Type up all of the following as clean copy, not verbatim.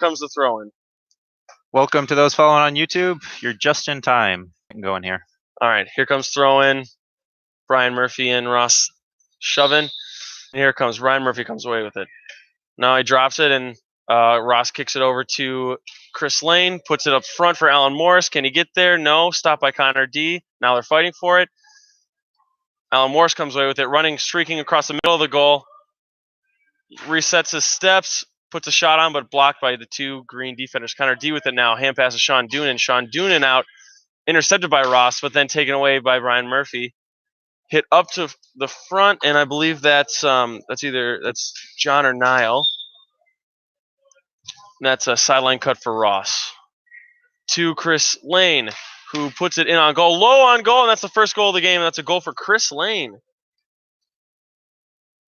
comes the throw-in. Welcome to those following on YouTube. You're just in time. I can go in here. All right, here comes throw-in. Brian Murphy and Ross shoving. Here comes Ryan Murphy, comes away with it. Now he drops it, and Ross kicks it over to Chris Lane, puts it up front for Alan Morris. Can he get there? No. Stopped by Connor D. Now they're fighting for it. Alan Morris comes away with it, running, streaking across the middle of the goal. Resets his steps, puts a shot on, but blocked by the two green defenders. Connor D with it now. Hand passes Sean Doonan. Sean Doonan out, intercepted by Ross, but then taken away by Brian Murphy. Hit up to the front, and I believe that's John or Niall. And that's a sideline cut for Ross. To Chris Lane, who puts it in on goal. Low on goal, and that's the first goal of the game. And that's a goal for Chris Lane.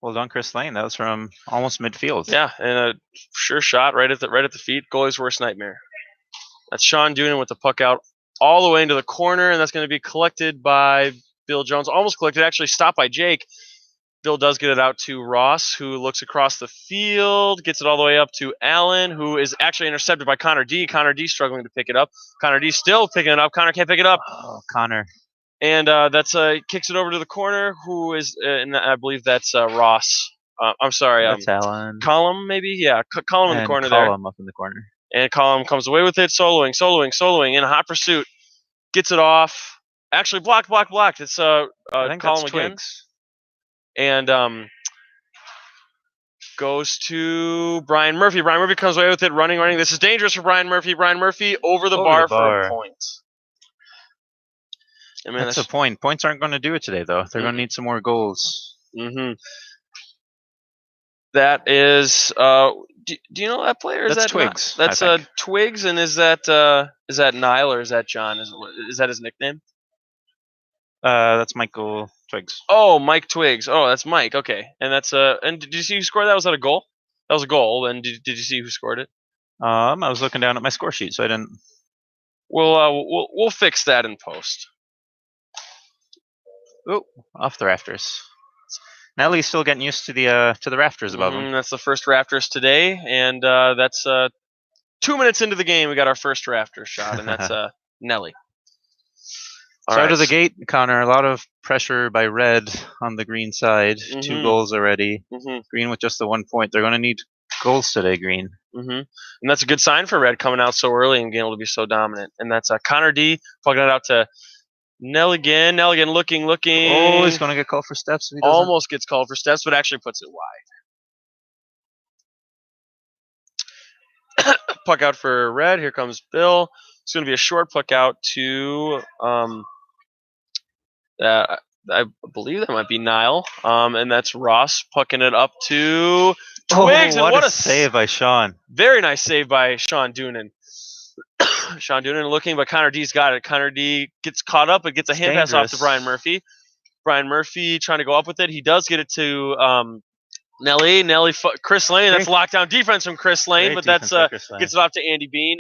Well done, Chris Lane. That was from almost midfield. Yeah, and a sure shot right at the feet. Goalie's worst nightmare. That's Sean Doonan with the puck out all the way into the corner, and that's going to be collected by Bill Jones. Almost collected, actually stopped by Jake. Bill does get it out to Ross, who looks across the field, gets it all the way up to Allen, who is actually intercepted by Connor D. Connor D struggling to pick it up. Connor D still picking it up. Connor can't pick it up. Oh, Connor. And that's kicks it over to the corner, who is, and I believe that's Ross. I'm sorry. That's Allen. Column, maybe? Yeah, Column in the corner there. Column up in the corner. And Column comes away with it, soloing, in a hot pursuit. Gets it off. Actually, blocked. It's I think Column that's again. Twigs. And goes to Brian Murphy. Brian Murphy comes away with it, running. This is dangerous for Brian Murphy. Brian Murphy over the bar for a point. I mean, that's a point. Points aren't going to do it today, though. They're going to need some more goals. Mm-hmm. That is. Do you know that player? That's Twigs. That's Twigs, and is that Niall or is that John? Is that his nickname? That's Michael Twigs. Oh, Mike Twigs. Oh, that's Mike. Okay, and that's And did you see who scored that? Was that a goal? That was a goal. And did you see who scored it? I was looking down at my score sheet, so I didn't. We'll fix that in post. Oh, off the rafters. Nellie's still getting used to the rafters above him. That's the first rafters today, and that's 2 minutes into the game. We got our first rafter shot, and that's Nellie. Out of the gate, Connor. A lot of pressure by Red on the Green side. 2 goals already. Green with just the 1 point. They're going to need goals today, Green. And that's a good sign for Red coming out so early and being able to be so dominant. And that's Connor D plugging it out to Nelligan looking. Oh, he's going to get called for steps. If he doesn't. Almost gets called for steps, but actually puts it wide. Puck out for Red. Here comes Bill. It's going to be a short puck out to I believe that might be Niall. And that's Ross pucking it up to Twigs. Oh, and what a save by Sean. Very nice save by Sean Doonan. Sean Doonan looking, but Connor D's got it. Connor D gets caught up, but gets a hand pass off to Brian Murphy. Brian Murphy trying to go up with it. He does get it to Nellie, Chris Lane. That's lockdown defense from Chris Lane, Great but that's gets it off to Andy Bean.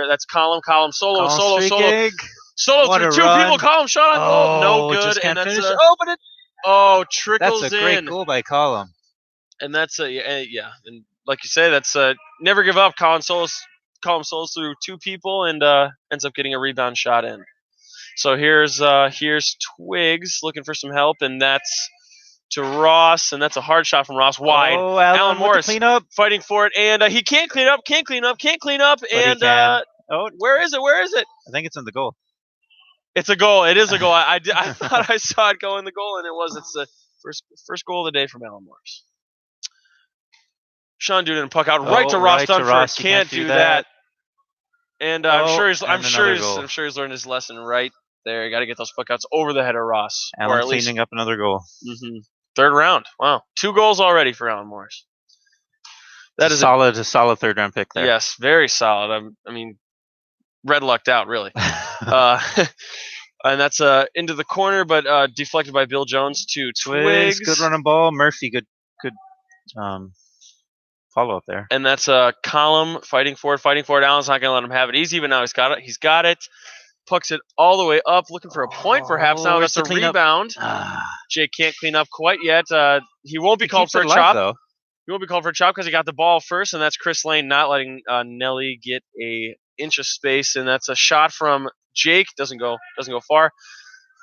That's Column solo through 2 people. Column shot on goal, no good, and that's trickles in. That's a great goal by Column. And that's yeah, and like you say, that's never give up. Column solos through 2 people and ends up getting a rebound shot in. So here's Twigs looking for some help, and that's to Ross, and that's a hard shot from Ross wide. Oh, Alan Morris clean up. fighting for it, and he can't clean up, and where is it? I think it's in the goal. It's a goal. It is a goal. I thought I saw it go in the goal, and it was. It's the first goal of the day from Alan Morris. Sean Doonan puck out right to Ross Dunford. Can't do that. And I'm sure he's learned his lesson right there. You got to get those puck outs over the head of Ross. Alan cleaning up another goal. Third round. Wow, 2 goals already for Alan Morris. That is a solid third round pick there. Yes, very solid. I mean, Red lucked out really. And that's into the corner, but deflected by Bill Jones to Twigs. Good running ball. Murphy, good follow up there. And that's Column fighting for it. Allen's not going to let him have it easy, but now he's got it. Pucks it all the way up, looking for a point perhaps. Now that's a rebound. Jake can't clean up quite yet. He won't be called for a chop. Though. He won't be called for a chop because he got the ball first, and that's Chris Lane not letting Nelly get a inch of space, and that's a shot from Jake. Doesn't go far.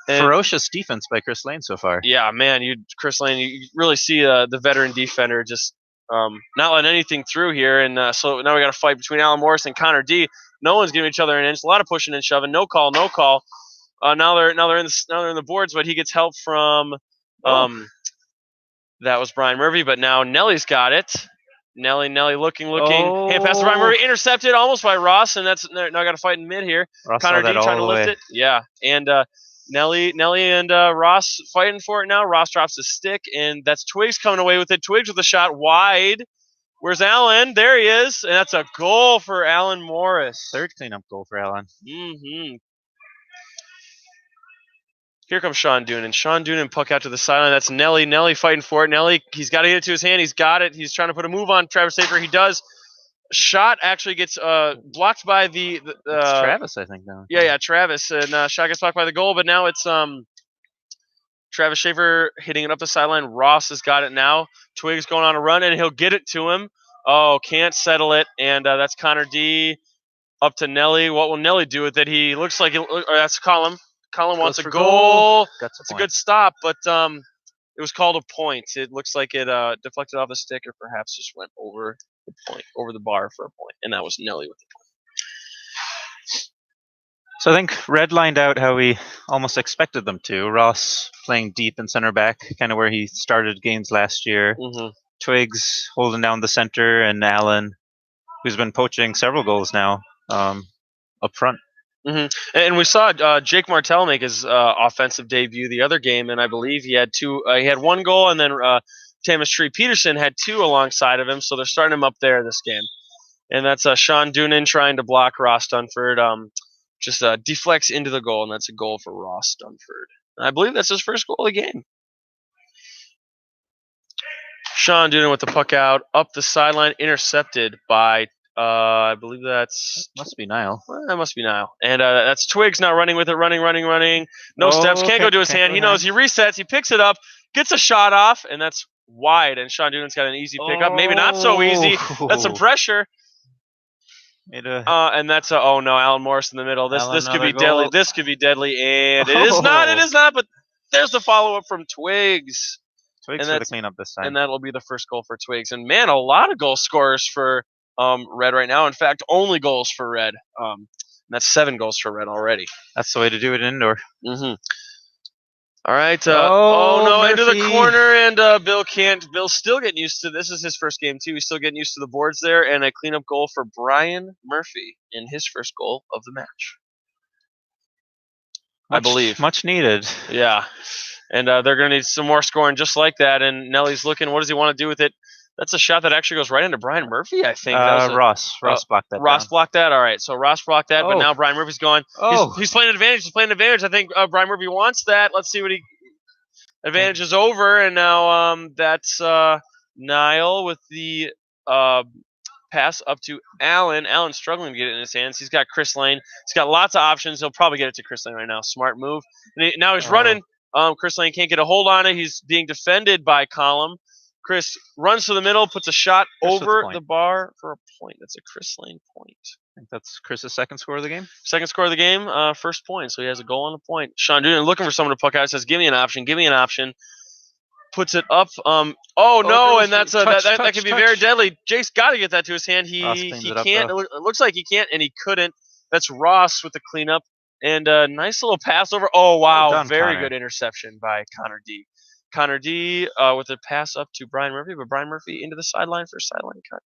And ferocious defense by Chris Lane so far. Yeah, man, Chris Lane, you really see the veteran defender just not letting anything through here, and so now we got a fight between Alan Morris and Connor D. No one's giving each other an inch. A lot of pushing and shoving. No call. Now they're in the boards, but he gets help from that was Brian Murphy, but now Nelly's got it. Nelly looking. Hand pass to Brian Murphy, intercepted almost by Ross, and that's now got to fight in mid here. Ross Connor D trying to lift it. Yeah, and Nelly and Ross fighting for it now. Ross drops his stick, and that's Twigs coming away with it. Twigs with a shot wide. Where's Allen? There he is, and that's a goal for Alan Morris. Third cleanup goal for Alan. Mm-hmm. Here comes Sean Doonan. Sean Doonan puck out to the sideline. That's Nelly. Nelly fighting for it. Nelly, he's got to get it to his hand. He's got it. He's trying to put a move on Travis Safer. He does. Shot actually gets blocked by the it's Travis, I think now. Yeah, Travis, and shot gets blocked by the goal. But now it's Travis Schaefer hitting it up the sideline. Ross has got it now. Twigs going on a run, and he'll get it to him. Oh, can't settle it, and that's Connor D. Up to Nelly. What will Nelly do with it? He looks like that's Colin. Colin wants a goal. It's a good stop, but it was called a point. It looks like it deflected off the stick, or perhaps just went over the point, over the bar for a point, and that was Nelly with the point. So I think Red lined out how we almost expected them to. Ross playing deep in center back, kind of where he started games last year. Mm-hmm. Twigs holding down the center, and Allen, who's been poaching several goals now, up front. Mm-hmm. And we saw Jake Martell make his offensive debut the other game, and I believe he had two. He had one goal, and then Tamas Tree Peterson had two alongside of him, so they're starting him up there this game. And that's Sean Doonan trying to block Ross Dunford. Just deflects into the goal, and that's a goal for Ross Dunford. And I believe that's his first goal of the game. Sean Doonan with the puck out, up the sideline, intercepted by I believe must be Niall. Well, that must be Niall. And that's Twigs now running with it, running. No steps, can't go to his hand. He knows, he resets, he picks it up, gets a shot off, and that's wide. And Sean Doonan's got an easy pickup. Maybe not so easy. That's some pressure. And that's Alan Morris in the middle. This could be deadly. This could be deadly, and it is not. It is not. But there's the follow up from Twigs. Twigs for the cleanup this time, and that'll be the first goal for Twigs. And man, a lot of goal scorers for Red right now. In fact, only goals for Red. And that's 7 goals for Red already. That's the way to do it indoor. Mm-hmm. All right. No, Murphy. Into the corner, and Bill can't. Bill's still getting used to this. Is his first game too. He's still getting used to the boards there, and a cleanup goal for Brian Murphy in his first goal of the match. I believe much needed. Yeah, and they're going to need some more scoring just like that. And Nelly's looking. What does he want to do with it? That's a shot that actually goes right into Brian Murphy, I think. Ross blocked that. Ross blocked that. All right, so Ross blocked that, but now Brian Murphy's going. He's playing advantage. He's playing advantage. I think Brian Murphy wants that. Let's see what he. Advantage is over, and now that's Niall with the pass up to Allen. Allen's struggling to get it in his hands. He's got Chris Lane. He's got lots of options. He'll probably get it to Chris Lane right now. Smart move. And now he's running. Chris Lane can't get a hold on it. He's being defended by Column. Chris runs to the middle, puts a shot over the bar for a point. That's a Chris Lane point. I think that's Chris's second score of the game. Second score of the game, first point. So he has a goal and a point. Sean Doonan looking for someone to puck out. Says, "Give me an option. Give me an option." Puts it up. And that's that can be very deadly. Jake's got to get that to his hand. He can't. It looks like he can't, and he couldn't. That's Ross with the cleanup and a nice little pass over. Oh wow, well done, very Connor. Good interception by Connor D. Connor D with a pass up to Brian Murphy, but Brian Murphy into the sideline for a sideline cut.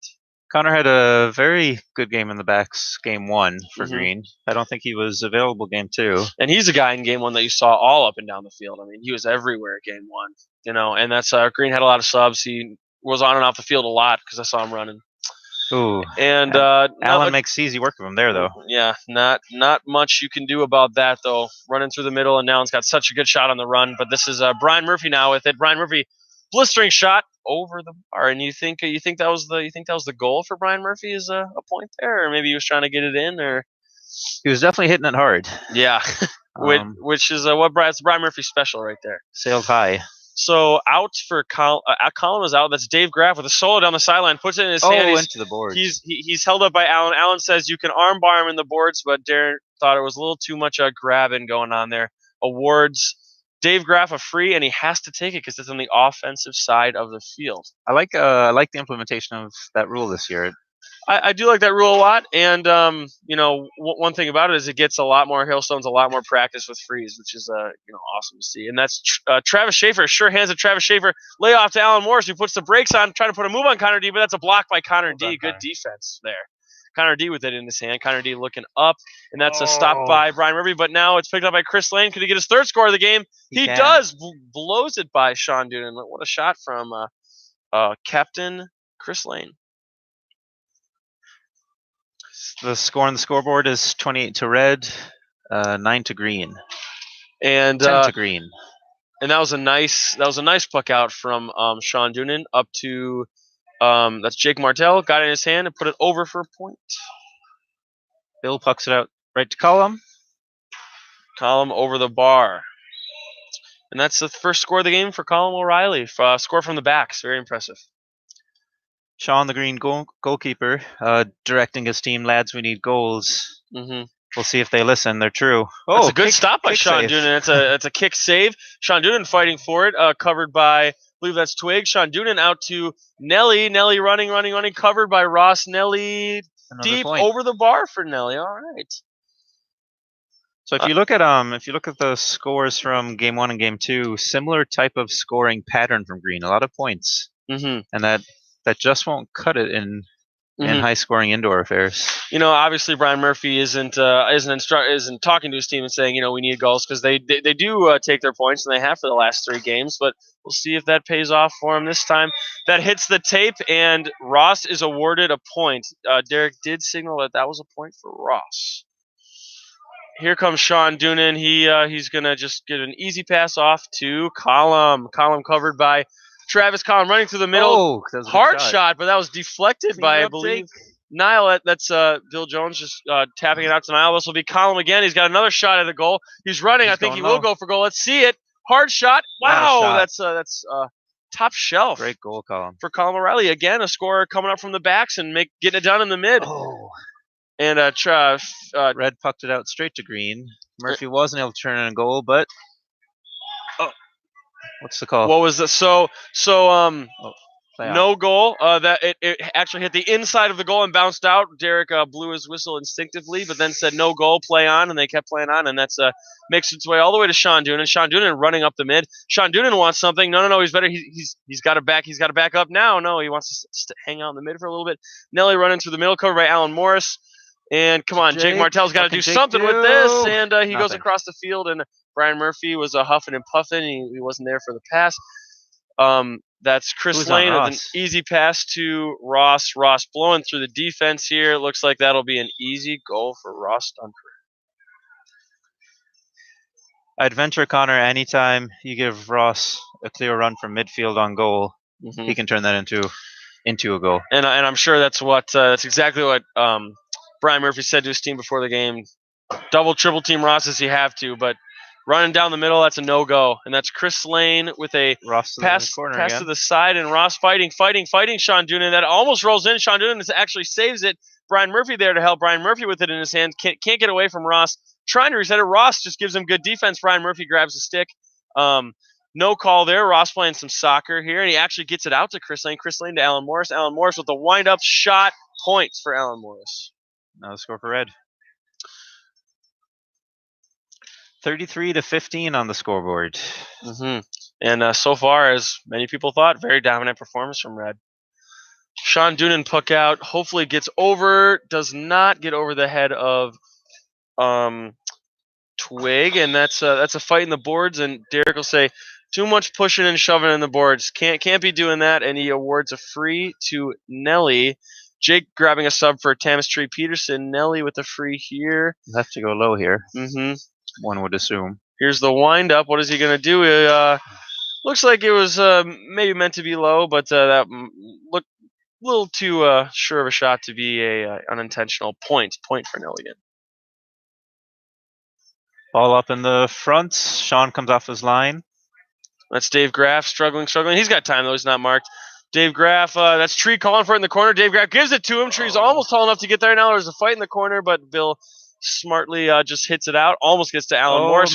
Connor had a very good game in the backs game 1 for Green. I don't think he was available game 2. And he's a guy in game 1 that you saw all up and down the field. I mean, he was everywhere game 1, and that's Green had a lot of subs. He was on and off the field a lot because I saw him running. Ooh. And Allen makes easy work of him there, though. Yeah, not much you can do about that, though. Running through the middle, and Allen's got such a good shot on the run. But this is Brian Murphy now with it. Brian Murphy, blistering shot over the bar. And you think that was the goal for Brian Murphy is a point there, or maybe he was trying to get it in, or he was definitely hitting it hard. Yeah, which is Brian Murphy's special right there. Sailed high. So out for Colin is out. That's Dave Graff with a solo down the sideline, puts it in his hand. Into the boards. He's held up by Allen. Allen says you can armbar him in the boards, but Darren thought it was a little too much grabbing going on there. Awards Dave Graff a free, and he has to take it because it's on the offensive side of the field. I like the implementation of that rule this year. I do like that rule a lot, and one thing about it is it gets a lot more hailstones, a lot more practice with frees, which is awesome to see. And that's Travis Schaefer, sure hands of Travis Schaefer, lay off to Alan Morris, who puts the brakes on, trying to put a move on Connor D, but that's a block by Connor D. Good defense there. Connor D with it in his hand. Connor D looking up, and that's a stop by Brian Murphy, but now it's picked up by Chris Lane. Could he get his third score of the game? He does. Blows it by Sean Doonan. What a shot from Captain Chris Lane. The score on the scoreboard is 28 to red, 9 to green, and 10 to green. And that was a nice puck out from Sean Doonan up to that's Jake Martell, got it in his hand and put it over for a point. Bill pucks it out right to Colum. Colum over the bar. And that's the first score of the game for Colum O'Reilly. Score from the backs. Very impressive. Sean, the green goalkeeper, directing his team, lads, we need goals. Mm-hmm. We'll see if they listen. They're true. That's a good stop by Sean Doonan. It's a kick save. Sean Doonan fighting for it, covered by, I believe that's Twig. Sean Doonan out to Nelly. Nelly running, covered by Ross. Nelly deep over the bar for Nelly. All right. So if you look at the scores from game 1 and game 2, similar type of scoring pattern from Green, a lot of points, and that just won't cut it in high-scoring indoor affairs. Obviously Brian Murphy isn't talking to his team and saying, we need goals, because they do take their points, and they have for the last 3 games. But we'll see if that pays off for him this time. That hits the tape, and Ross is awarded a point. Derek did signal that was a point for Ross. Here comes Sean Doonan. He's gonna just get an easy pass off to Colum. Colum covered by Travis. Colum running through the middle. Hard shot, but that was deflected by, I believe, Niall. That's Bill Jones just tapping it out to Niall. This will be Colum again. He's got another shot at the goal. He's running. I think he will go for goal. Let's see it. Hard shot. Wow, that's top shelf. Great goal, Colum. For Colum O'Reilly. Again, a scorer coming up from the backs and getting it down in the mid. Oh. And Red pucked it out straight to Green. Murphy wasn't able to turn in a goal, but what's the call? What was the no goal. That it actually hit the inside of the goal and bounced out. Derek blew his whistle instinctively, but then said no goal, play on, and they kept playing on, and that's makes its way all the way to Sean Doonan. Sean Doonan running up the mid. Sean Doonan wants something. No, he's better. He's got to back. He's got to back up now. No, he wants to hang out in the mid for a little bit. Nelly running through the middle, covered by Alan Morris. And come on, Jake Martell's got to do something with this, and he goes across the field, and Brian Murphy was huffing and puffing. He wasn't there for the pass. That's Chris Lane with an easy pass to Ross. Ross blowing through the defense here. It looks like that'll be an easy goal for Ross Dunker. I'd venture, Connor, anytime you give Ross a clear run from midfield on goal, he can turn that into a goal. And I'm sure that's exactly what Brian Murphy said to his team before the game. Double, triple team Ross as you have to, but running down the middle, that's a no-go. And that's Chris Lane with a pass to the side, and Ross fighting Sean Doonan. That almost rolls in. Sean Doonan actually saves it. Brian Murphy there to help. Brian Murphy with it in his hand. Can't get away from Ross. Trying to reset it. Ross just gives him good defense. Brian Murphy grabs the stick. No call there. Ross playing some soccer here, and he actually gets it out to Chris Lane. Chris Lane to Alan Morris. Alan Morris with the wind-up shot. Points for Alan Morris. Now the score for Red. 33-15 on the scoreboard. And so far, as many people thought, very dominant performance from Red. Sean Doonan puck out. Hopefully gets over. Does not get over the head of Twig, and that's a fight in the boards. And Derek will say, too much pushing and shoving in the boards. Can't be doing that. And he awards a free to Nelly. Jake grabbing a sub for Tamistry Peterson. Nelly with a free here. You'll have to go low here. One would assume. Here's the wind-up. What is he going to do? Looks like it was maybe meant to be low, but that looked a little too sure of a shot to be a unintentional point. Point for Nelly again. Ball up in the front. Sean comes off his line. That's Dave Graff struggling. He's got time, though. He's not marked. Dave Graff, that's Tree calling for it in the corner. Dave Graff gives it to him. Tree's almost tall enough to get there. Now there's a fight in the corner, but Bill smartly just hits it out. Almost gets to Alan Morris.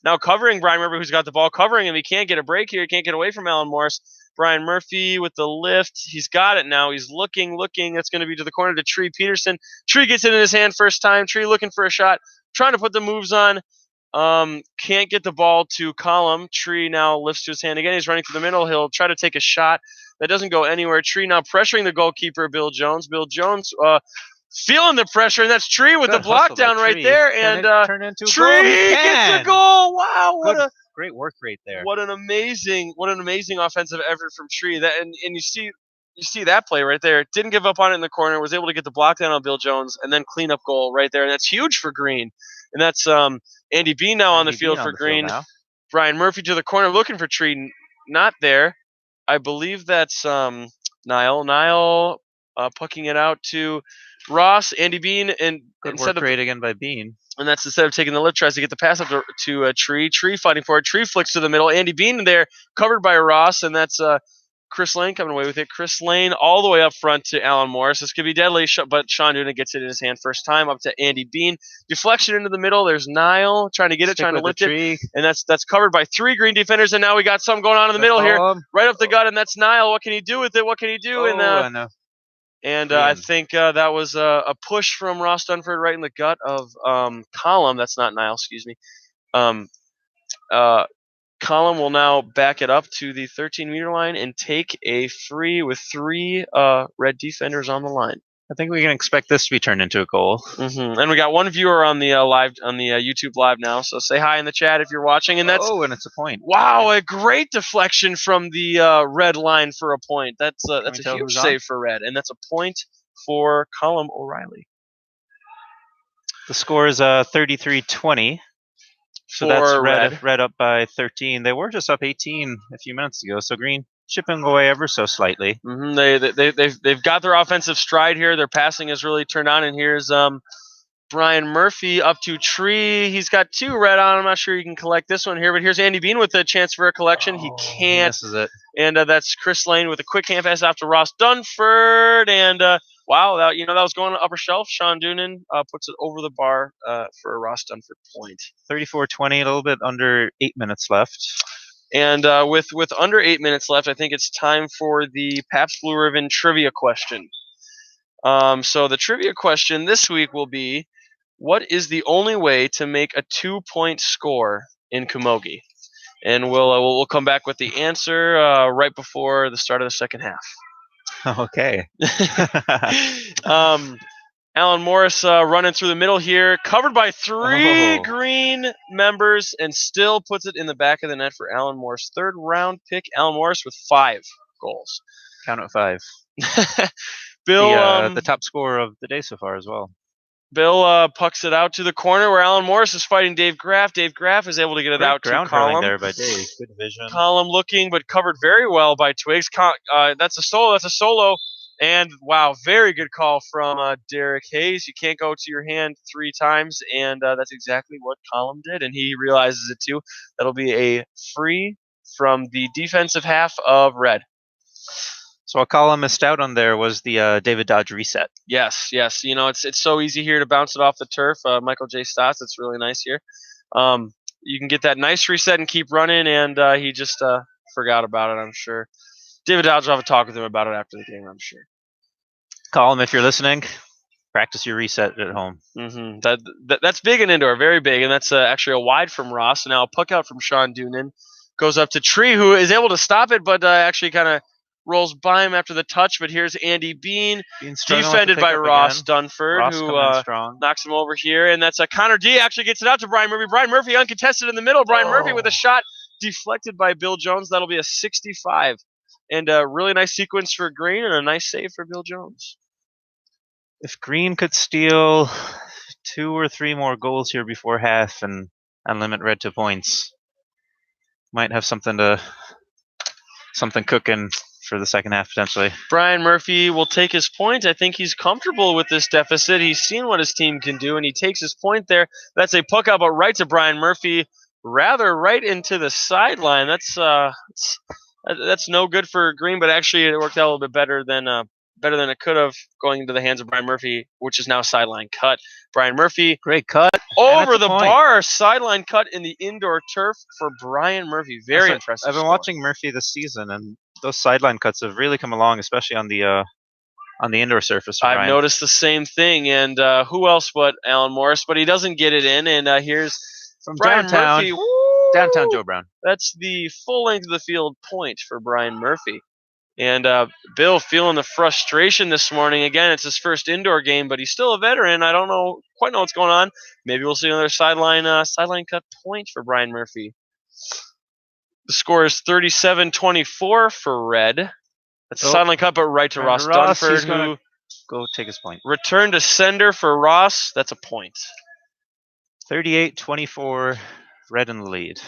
Now covering Brian Murphy, who's got the ball, covering him. He can't get a break here. He can't get away from Alan Morris. Brian Murphy with the lift. He's got it now. He's looking. It's going to be to the corner to Tree Peterson. Tree gets it in his hand first time. Tree looking for a shot. Trying to put the moves on. Can't get the ball to Column. Tree now lifts to his hand again. He's running through the middle. He'll try to take a shot. That doesn't go anywhere. Tree now pressuring the goalkeeper, Bill Jones. Bill Jones feeling the pressure, and that's Tree with the block down right there. And Tree gets a goal. Wow, great work right there. What an amazing offensive effort from Tree. That and you see that play right there. Didn't give up on it in the corner. Was able to get the block down on Bill Jones and then clean up goal right there. And that's huge for Green. And that's Andy Bean now on the field for Green. Brian Murphy to the corner looking for Tree. Not there. I believe that's Niall. Niall pucking it out to Ross. Andy Bean, and good work rate again by Bean. And that's instead of taking the lift, tries to get the pass up to Tree. Tree fighting for it. Tree flicks to the middle. Andy Bean there, covered by Ross, and that's Chris Lane coming away with it. Chris Lane all the way up front to Alan Morris. This could be deadly, but Sean Duna gets it in his hand first time up to Andy Bean. Deflection into the middle. There's Niall trying to get it, trying to lift it. And that's covered by 3 Green defenders. And now we got something going on in the middle here. Right up the gut, and that's Niall. What can he do with it? What can he do? I think that was a push from Ross Dunford right in the gut of Column. That's not Niall, excuse me. Column will now back it up to the 13-meter line and take a free with 3 red defenders on the line. I think we can expect this to be turned into a goal. And we got one viewer on the YouTube live now, so say hi in the chat if you're watching. And that's and it's a point. Wow, a great deflection from the red line for a point. That's a huge save for red, and that's a point for Colum O'Reilly. The score is 33-20. So that's red up by 13. They were just up 18 a few minutes ago. So Green chipping away ever so slightly. They've got their offensive stride here. Their passing has really turned on. And here's Brian Murphy up to Tree. He's got 2 red on. I'm not sure he can collect this one here. But here's Andy Bean with a chance for a collection. He can't. Misses it. And that's Chris Lane with a quick hand pass off to Ross Dunford. And wow, that was going to upper shelf. Sean Doonan puts it over the bar for a Ross Dunford point. 34-20, a little bit under 8 minutes left. And with under 8 minutes left, I think it's time for the Pabst Blue Ribbon trivia question. So the trivia question this week will be, what is the only way to make a 2-point score in Camogie? And we'll come back with the answer right before the start of the second half. Okay. Alan Morris running through the middle here, covered by 3 Green members, and still puts it in the back of the net for Alan Morris. 3rd round pick, Alan Morris with 5 goals. Count at 5. Bill, the top scorer of the day so far as well. Bill pucks it out to the corner where Alan Morris is fighting Dave Graff. Dave Graff is able to get it out to Column. There by Dave. Good vision. Column looking, but covered very well by Twigs. That's a solo. And wow, very good call from Derek Hayes. You can't go to your hand 3 times, and that's exactly what Column did, and he realizes it too. That'll be a free from the defensive half of red. So what Column missed out on there was the David Dodge reset. Yes. It's so easy here to bounce it off the turf. Michael J. Stotts, it's really nice here. You can get that nice reset and keep running, and he just forgot about it, I'm sure. David Dodge will have a talk with him about it after the game, I'm sure. Column, if you're listening, practice your reset at home. That's big in indoor, very big, and that's actually a wide from Ross. Now a puck out from Sean Doonan goes up to Tree, who is able to stop it, but actually kind of rolls by him after the touch. But here's Andy Bean, defended by Ross Dunford, who knocks him over here, and that's Connor D. actually gets it out to Brian Murphy. Brian Murphy uncontested in the middle. Brian Murphy with a shot deflected by Bill Jones. That'll be a 65. And a really nice sequence for Green and a nice save for Bill Jones. If Green could steal 2 or 3 more goals here before half and limit red to points, might have something cooking for the second half potentially. Brian Murphy will take his point. I think he's comfortable with this deficit. He's seen what his team can do, and he takes his point there. That's a puck out, but right to Brian Murphy. rather right into the sideline. That's no good for Green, but actually it worked out a little bit better than it could have, going into the hands of Brian Murphy, which is now sideline cut. Brian Murphy, great cut over the bar, sideline cut in the indoor turf for Brian Murphy. Very impressive. I've been watching Murphy this season, and those sideline cuts have really come along, especially on the indoor surface. I've noticed the same thing, and who else but Alan Morris? But he doesn't get it in, and here's from Brian downtown, Murphy. Downtown Joe Brown. That's the full length of the field point for Brian Murphy. And Bill feeling the frustration this morning. Again, it's his first indoor game, but he's still a veteran. I don't quite know what's going on. Maybe we'll see another sideline cut point for Brian Murphy. The score is 37-24 for Red. That's a sideline cut, but right to Ross Dunford, who go take his point. Return to sender for Ross. That's a point. 38-24, Red in the lead.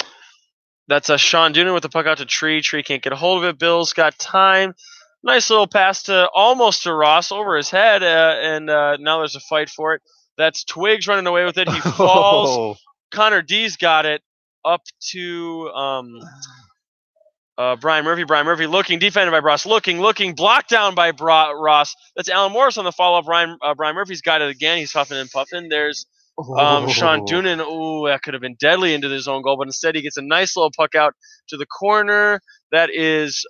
That's Sean Doonan with the puck out to Tree. Tree can't get a hold of it. Bill's got time. Nice little pass almost to Ross over his head, and now there's a fight for it. That's Twiggs running away with it. He falls. Connor D's got it up to Brian Murphy. Brian Murphy looking, defended by Ross. Looking, blocked down by Ross. That's Alan Morris on the follow-up. Brian Murphy's got it again. He's huffing and puffing. There's Sean Doonan. Ooh, that could have been deadly into his own goal, but instead he gets a nice little puck out to the corner. That is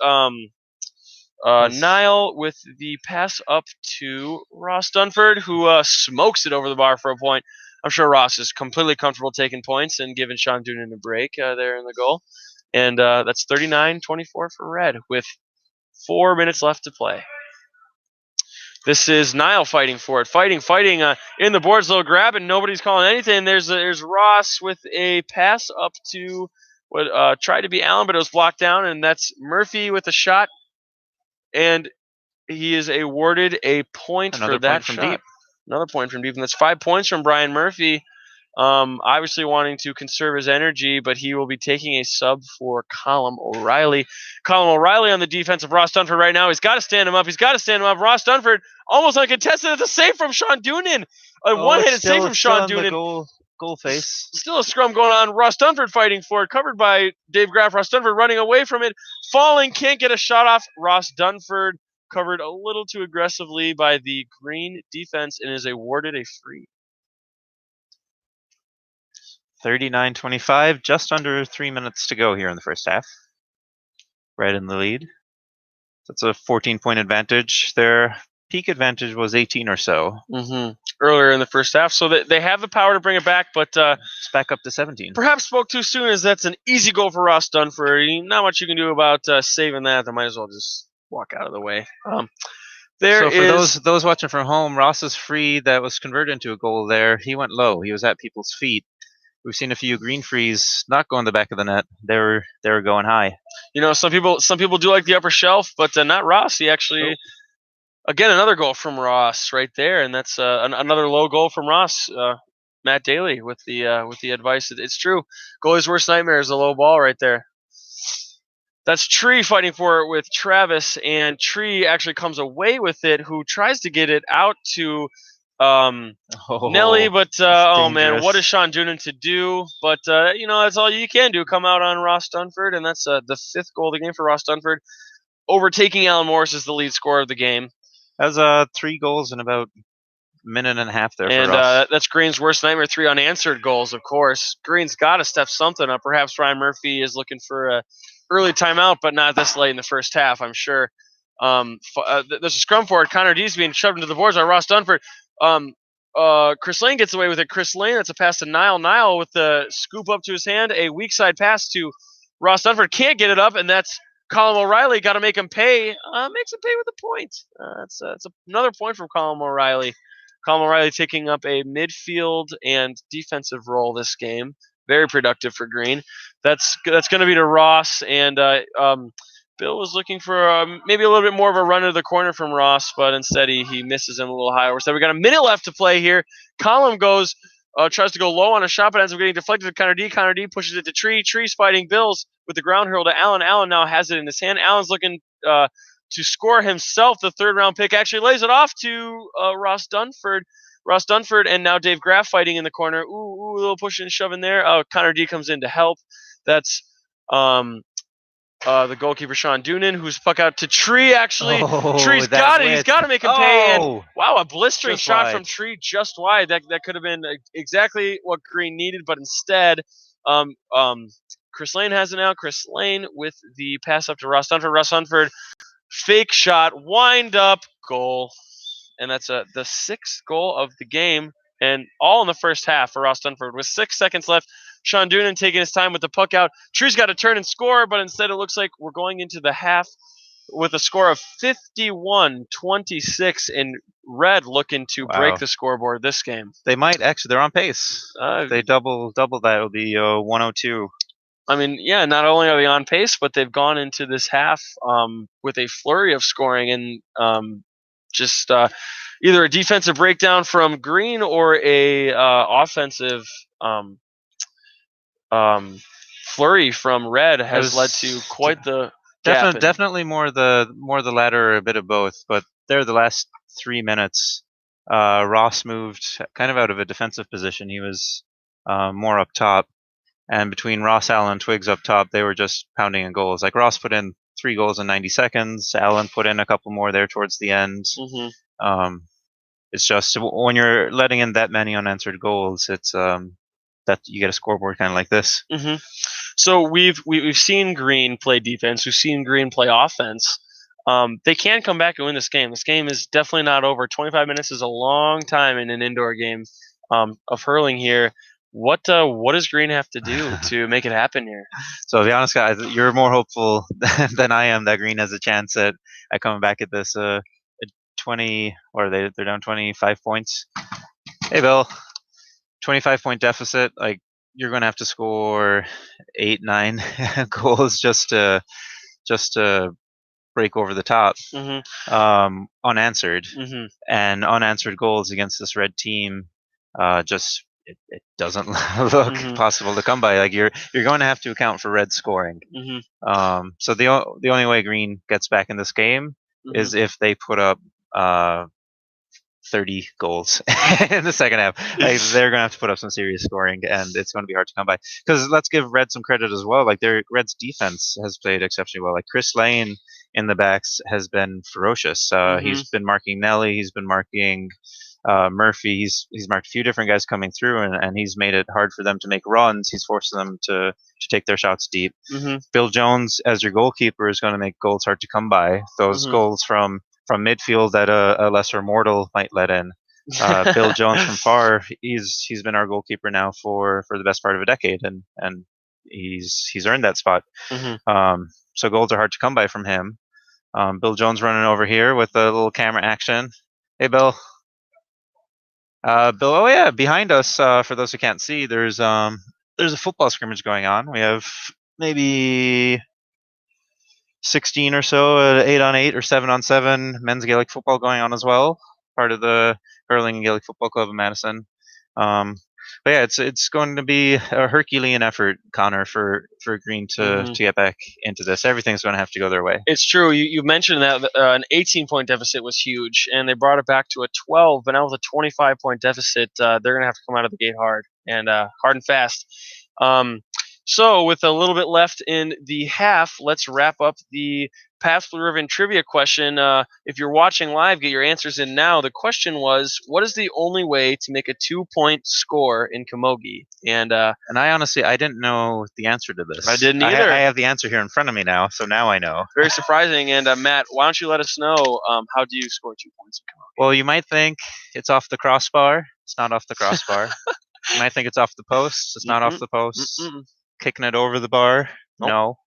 Niall with the pass up to Ross Dunford, who smokes it over the bar for a point. I'm sure Ross is completely comfortable taking points and giving Sean Doonan a break there in the goal. And that's 39-24 for Red with 4 minutes left to play. This is Niall fighting for it. Fighting in the boards, little grab, and nobody's calling anything. There's Ross with a pass up to what tried to be Allen, but it was blocked down, and that's Murphy with a shot. And he is awarded a point for that shot. From deep. Another point from deep, and that's 5 points from Brian Murphy. Obviously wanting to conserve his energy, but he will be taking a sub for Colm O'Reilly. Colm O'Reilly on the defense of Ross Dunford right now. He's got to stand him up. Ross Dunford almost uncontested at the save from Sean Doonan. A one-handed save from Sean Doonan. Goal face. Still a scrum going on. Ross Dunford fighting for it. Covered by Dave Graff. Ross Dunford running away from it. Falling. Can't get a shot off. Ross Dunford covered a little too aggressively by the Green defense and is awarded a free. 39-25, just under 3 minutes to go here in the first half. Red in the lead. That's a 14-point advantage. Their peak advantage was 18 or so. Earlier in the first half, so they have the power to bring it back, but it's back up to 17. Perhaps spoke too soon, as that's an easy goal for Ross Dunford. Not much you can do about saving that. They might as well just walk out of the way. So for those watching from home, Ross's free that was converted into a goal there, he went low. He was at people's feet. We've seen a few green frees not go in the back of the net. They were going high. Some people do like the upper shelf, but not Ross. He actually, again, another goal from Ross right there, and that's another low goal from Ross. Matt Daly with the advice. It's true. Goalie's worst nightmare is a low ball right there. That's Tree fighting for it with Travis, and Tree actually comes away with it, who tries to get it out to Nelly, but man, what is Sean Doonan to do? But that's all you can do. Come out on Ross Dunford, and that's the fifth goal of the game for Ross Dunford, overtaking Alan Morris as the lead scorer of the game. That was 3 goals in about a minute and a half there for Ross. And that's Green's worst nightmare, 3 unanswered goals, of course. Green's got to step something up. Perhaps Ryan Murphy is looking for a early timeout, but not this late in the first half, I'm sure. There's a scrum for it. Connor D's being shoved into the boards by Ross Dunford. Chris Lane gets away with it. Chris Lane, that's a pass to Niall. Niall with the scoop up to his hand. A weak side pass to Ross Dunford. Can't get it up, and that's Colm O'Reilly. Got to make him pay. Makes him pay with a point. That's another point from Colm O'Reilly. Colm O'Reilly taking up a midfield and defensive role this game. Very productive for Green. That's going to be to Ross, and Bill was looking for maybe a little bit more of a run to the corner from Ross, but instead he misses him a little higher. So we got a minute left to play here. Colm goes, tries to go low on a shot, but ends up getting deflected to Connor D. Connor D pushes it to Tree. Tree's fighting Bills with the ground hurl to Allen. Allen now has it in his hand. Allen's looking to score himself the third-round pick. Actually lays it off to Ross Dunford. And now Dave Graff fighting in the corner. Ooh, a little push and shove in there. Oh, Connor D comes in to help. That's the goalkeeper Sean Doonan, who's puck out to Tree. Actually, Tree's got it. He's got to make him pay. And wow, a blistering shot from Tree just wide. That could have been exactly what Green needed, but instead, Chris Lane has it now. Chris Lane with the pass up to Ross Dunford. Ross Dunford, fake shot, wind up, goal, and that's the 6th goal of the game, and all in the first half for Ross Dunford. With 6 seconds left, Sean Doonan taking his time with the puck out. Tree's got to turn and score, but instead it looks like we're going into the half with a score of 51-26, and Red looking to break the scoreboard this game. They might actually. They're on pace. They double that. It'll be 102. I mean, yeah, not only are they on pace, but they've gone into this half with a flurry of scoring and just either a defensive breakdown from Green or a offensive flurry from Red has led to quite the gap. Definitely more the latter, or a bit of both. But there, the last 3 minutes, Ross moved kind of out of a defensive position. He was more up top, and between Ross, Allen, and Twiggs up top, they were just pounding in goals. Like Ross put in 3 goals in 90 seconds. Allen put in a couple more there towards the end. It's just when you're letting in that many unanswered goals, it's that you get a scoreboard kind of like this. So we've seen Green play defense. We've seen Green play offense. They can come back and win this game. This game is definitely not over. 25 minutes is a long time in an indoor game of hurling here. What does Green have to do to make it happen here? So to be honest, guys, you're more hopeful than I am that Green has a chance at coming back at this 20, or they're down 25 points. Hey, Bill, 25-point deficit. Like, you're going to have to score 8-9 goals just to break over the top, unanswered. And unanswered goals against this Red team, it doesn't look possible to come by. Like, you're going to have to account for Red scoring. So the only way Green gets back in this game is if they put up 30 goals in the second half. Like, they're going to have to put up some serious scoring, and it's going to be hard to come by. Because let's give Red some credit as well. Like, Red's defense has played exceptionally well. Like, Chris Lane in the backs has been ferocious. He's been marking Nelly. He's been marking Murphy. He's marked a few different guys coming through, and he's made it hard for them to make runs. He's forced them to take their shots deep. Bill Jones, as your goalkeeper, is going to make goals hard to come by. Those goals from midfield that a lesser mortal might let in. Bill Jones from far, he's been our goalkeeper now for the best part of a decade, and he's earned that spot. So goals are hard to come by from him. Bill Jones running over here with a little camera action. Hey, Bill. Bill, oh yeah, behind us, for those who can't see, there's a football scrimmage going on. We have maybe 16 or so, 8-on-8 or 7-on-7 men's Gaelic football going on as well, part of the Hurling and Gaelic Football Club of Madison. But yeah, it's going to be a Herculean effort, Connor, for Green to get back into this. Everything's going to have to go their way. It's true. You mentioned that an 18-point deficit was huge, and they brought it back to a 12. But now with a 25-point deficit, they're going to have to come out of the gate hard and fast. So with a little bit left in the half, let's wrap up the Path Blue Ribbon trivia question. If you're watching live, get your answers in now. The question was, what is the only way to make a 2-point score in Camogie? And I honestly, I didn't know the answer to this. I didn't either. I have the answer here in front of me now, so now I know. Very surprising. And Matt, why don't you let us know, how do you score 2 points in Camogie? Well, you might think it's off the crossbar. It's not off the crossbar. You might think it's off the post. It's not off the post. Kicking it over the bar? Nope. No.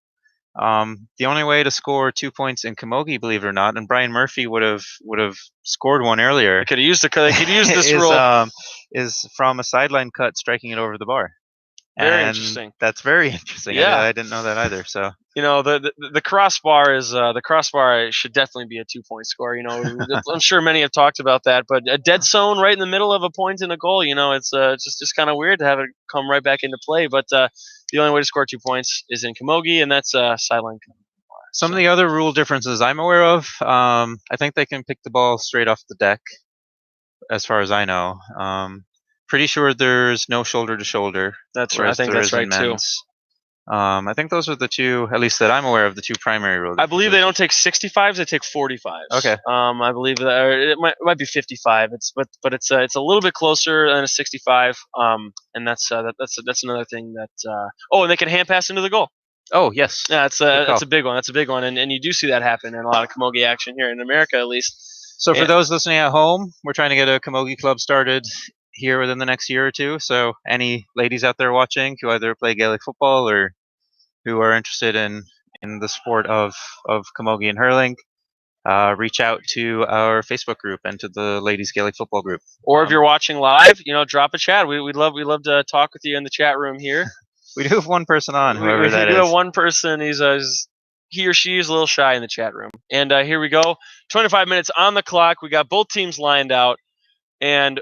The only way to score 2 points in Camogie, believe it or not, and Brian Murphy would have scored one earlier. They could have used this rule. Is from a sideline cut, striking it over the bar. Very interesting. That's very interesting. Yeah. I didn't know that either. So the crossbar is the crossbar should definitely be a 2-point score. I'm sure many have talked about that, but a dead zone right in the middle of a point and a goal. It's just kind of weird to have it come right back into play. But the only way to score 2 points is in Camogie, and that's sideline. Some of the other rule differences I'm aware of, I think they can pick the ball straight off the deck, as far as I know. Pretty sure there's no shoulder to shoulder. That's right. I think that's right too. I think those are the two, at least that I'm aware of, the two primary rules. I believe they don't take 65s; they take 45s. Okay. I believe that, or it might be 55. But it's a little bit closer than a 65. And that's another thing that. And they can hand pass into the goal. Oh yes. Yeah, that's a big one. That's a big one, and you do see that happen in a lot of camogie action here in America, at least. So for those listening at home, we're trying to get a camogie club started here within the next year or two. So any ladies out there watching who either play Gaelic football or who are interested in the sport of camogie and hurling, reach out to our Facebook group and to the ladies Gaelic football group. Or if you're watching live, drop a chat. We'd love to talk with you in the chat room here. We do have one person on, whoever that is. We do have one person. He or she is a little shy in the chat room. And here we go. 25 minutes on the clock. We got both teams lined out. And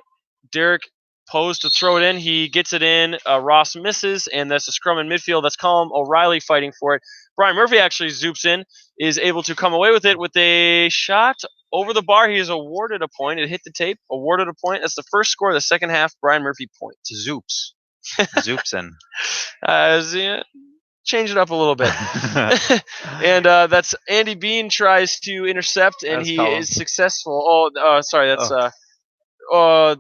Derek posed to throw it in. He gets it in. Ross misses, and that's a scrum in midfield. That's Colm O'Reilly fighting for it. Brian Murphy actually zoops in, is able to come away with it with a shot over the bar. He is awarded a point. It hit the tape, awarded a point. That's the first score of the second half. Brian Murphy point. Zoops. Zoops in. Change it up a little bit. And that's Andy Bean tries to intercept, and he is successful. Sorry, that's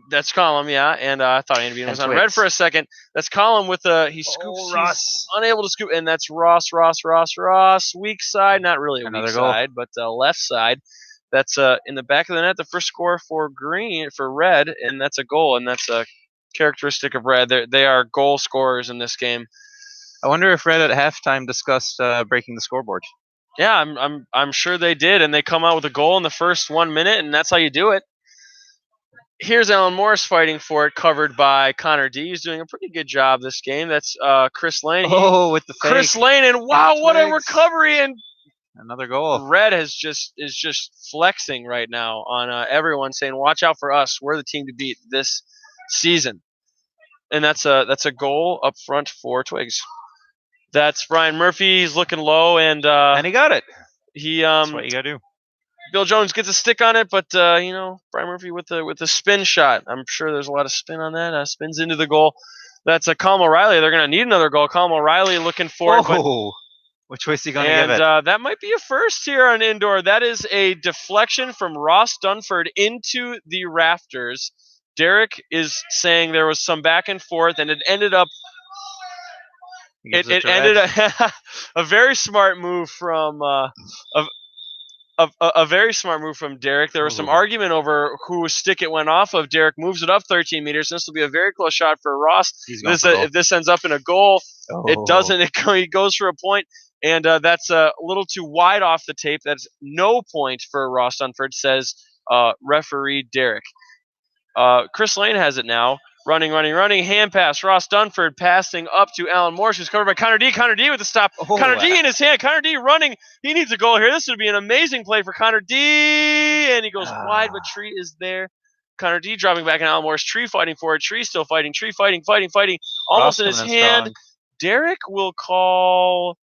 that's Colm, yeah. And I thought Andy Bean was on red for a second. That's Colm with he scoops. He's unable to scoop, and that's Ross. Weak side, not really a weak side, but left side. That's in the back of the net. The first score for red, and that's a goal, and that's a characteristic of red. They are goal scorers in this game. I wonder if red at halftime discussed breaking the scoreboard. Yeah, I'm sure they did, and they come out with a goal in the first 1 minute, and that's how you do it. Here's Alan Morris fighting for it, covered by Connor D. He's doing a pretty good job this game. That's Chris Lane. With the fake. Chris Lane, and wow, what a recovery! And another goal. Red is just flexing right now on everyone, saying, "Watch out for us. We're the team to beat this season." And that's a goal up front for Twigs. That's Brian Murphy. He's looking low, and he got it. That's what you gotta do. Bill Jones gets a stick on it, but Brian Murphy with the spin shot. I'm sure there's a lot of spin on that. Spins into the goal. That's a Colm O'Reilly. They're going to need another goal. Colm O'Reilly looking for it. But, which way is he going to give it? And that might be a first here on indoor. That is a deflection from Ross Dunford into the rafters. Derek is saying there was some back and forth, and it ended up. It ended a very smart move from a very smart move from Derek. There was some argument over whose stick it went off of. Derek moves it up 13 meters. This will be a very close shot for Ross. If this ends up in a goal, it doesn't. It goes for a point, and that's a little too wide off the tape. That's no point for Ross Dunford, says referee Derek. Chris Lane has it now. Running. Hand pass. Ross Dunford passing up to Alan Morris, who's covered by Connor D. Connor D with the stop. Connor D in his hand. Connor D running. He needs a goal here. This would be an amazing play for Connor D. And he goes wide, but Tree is there. Connor D dropping back, and Alan Morris. Tree fighting for it. Tree still fighting. Tree fighting. Almost in his hand. Derek will call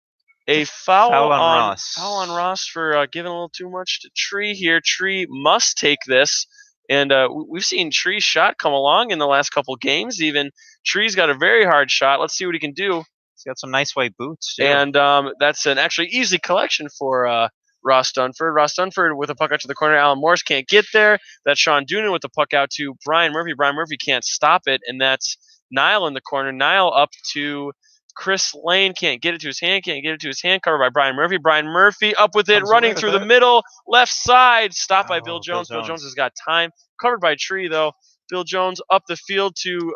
a foul on Ross for giving a little too much to Tree here. Tree must take this. And we've seen Tree's shot come along in the last couple games. Even Tree's got a very hard shot. Let's see what he can do. He's got some nice white boots, too. And that's an actually easy collection for Ross Dunford. Ross Dunford with a puck out to the corner. Alan Morris can't get there. That's Sean Doonan with the puck out to Brian Murphy. Brian Murphy can't stop it. And that's Niall in the corner. Niall up to Chris Lane. Can't get it to his hand. Covered by Brian Murphy. Brian Murphy up with it. Running through the middle. Left side. Stopped by Bill Jones. Bill Jones has got time. Covered by Tree, though. Bill Jones up the field to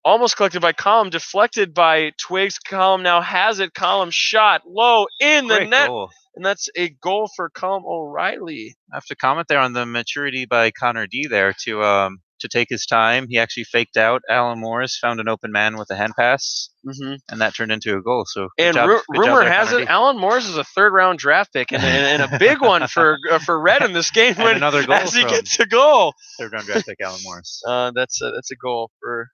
almost collected by Colm. Deflected by Twigs. Colm now has it. Colm shot low in the net. Goal. And that's a goal for Colm O'Reilly. I have to comment there on the maturity by Connor D there to take his time. He actually faked out Alan Morris, found an open man with a hand pass, and that turned into a goal. So rumor has it, Alan Morris is a third-round draft pick and a big one for Red in this game when another goal as he gets a goal. Third-round draft pick Alan Morris. That's a goal for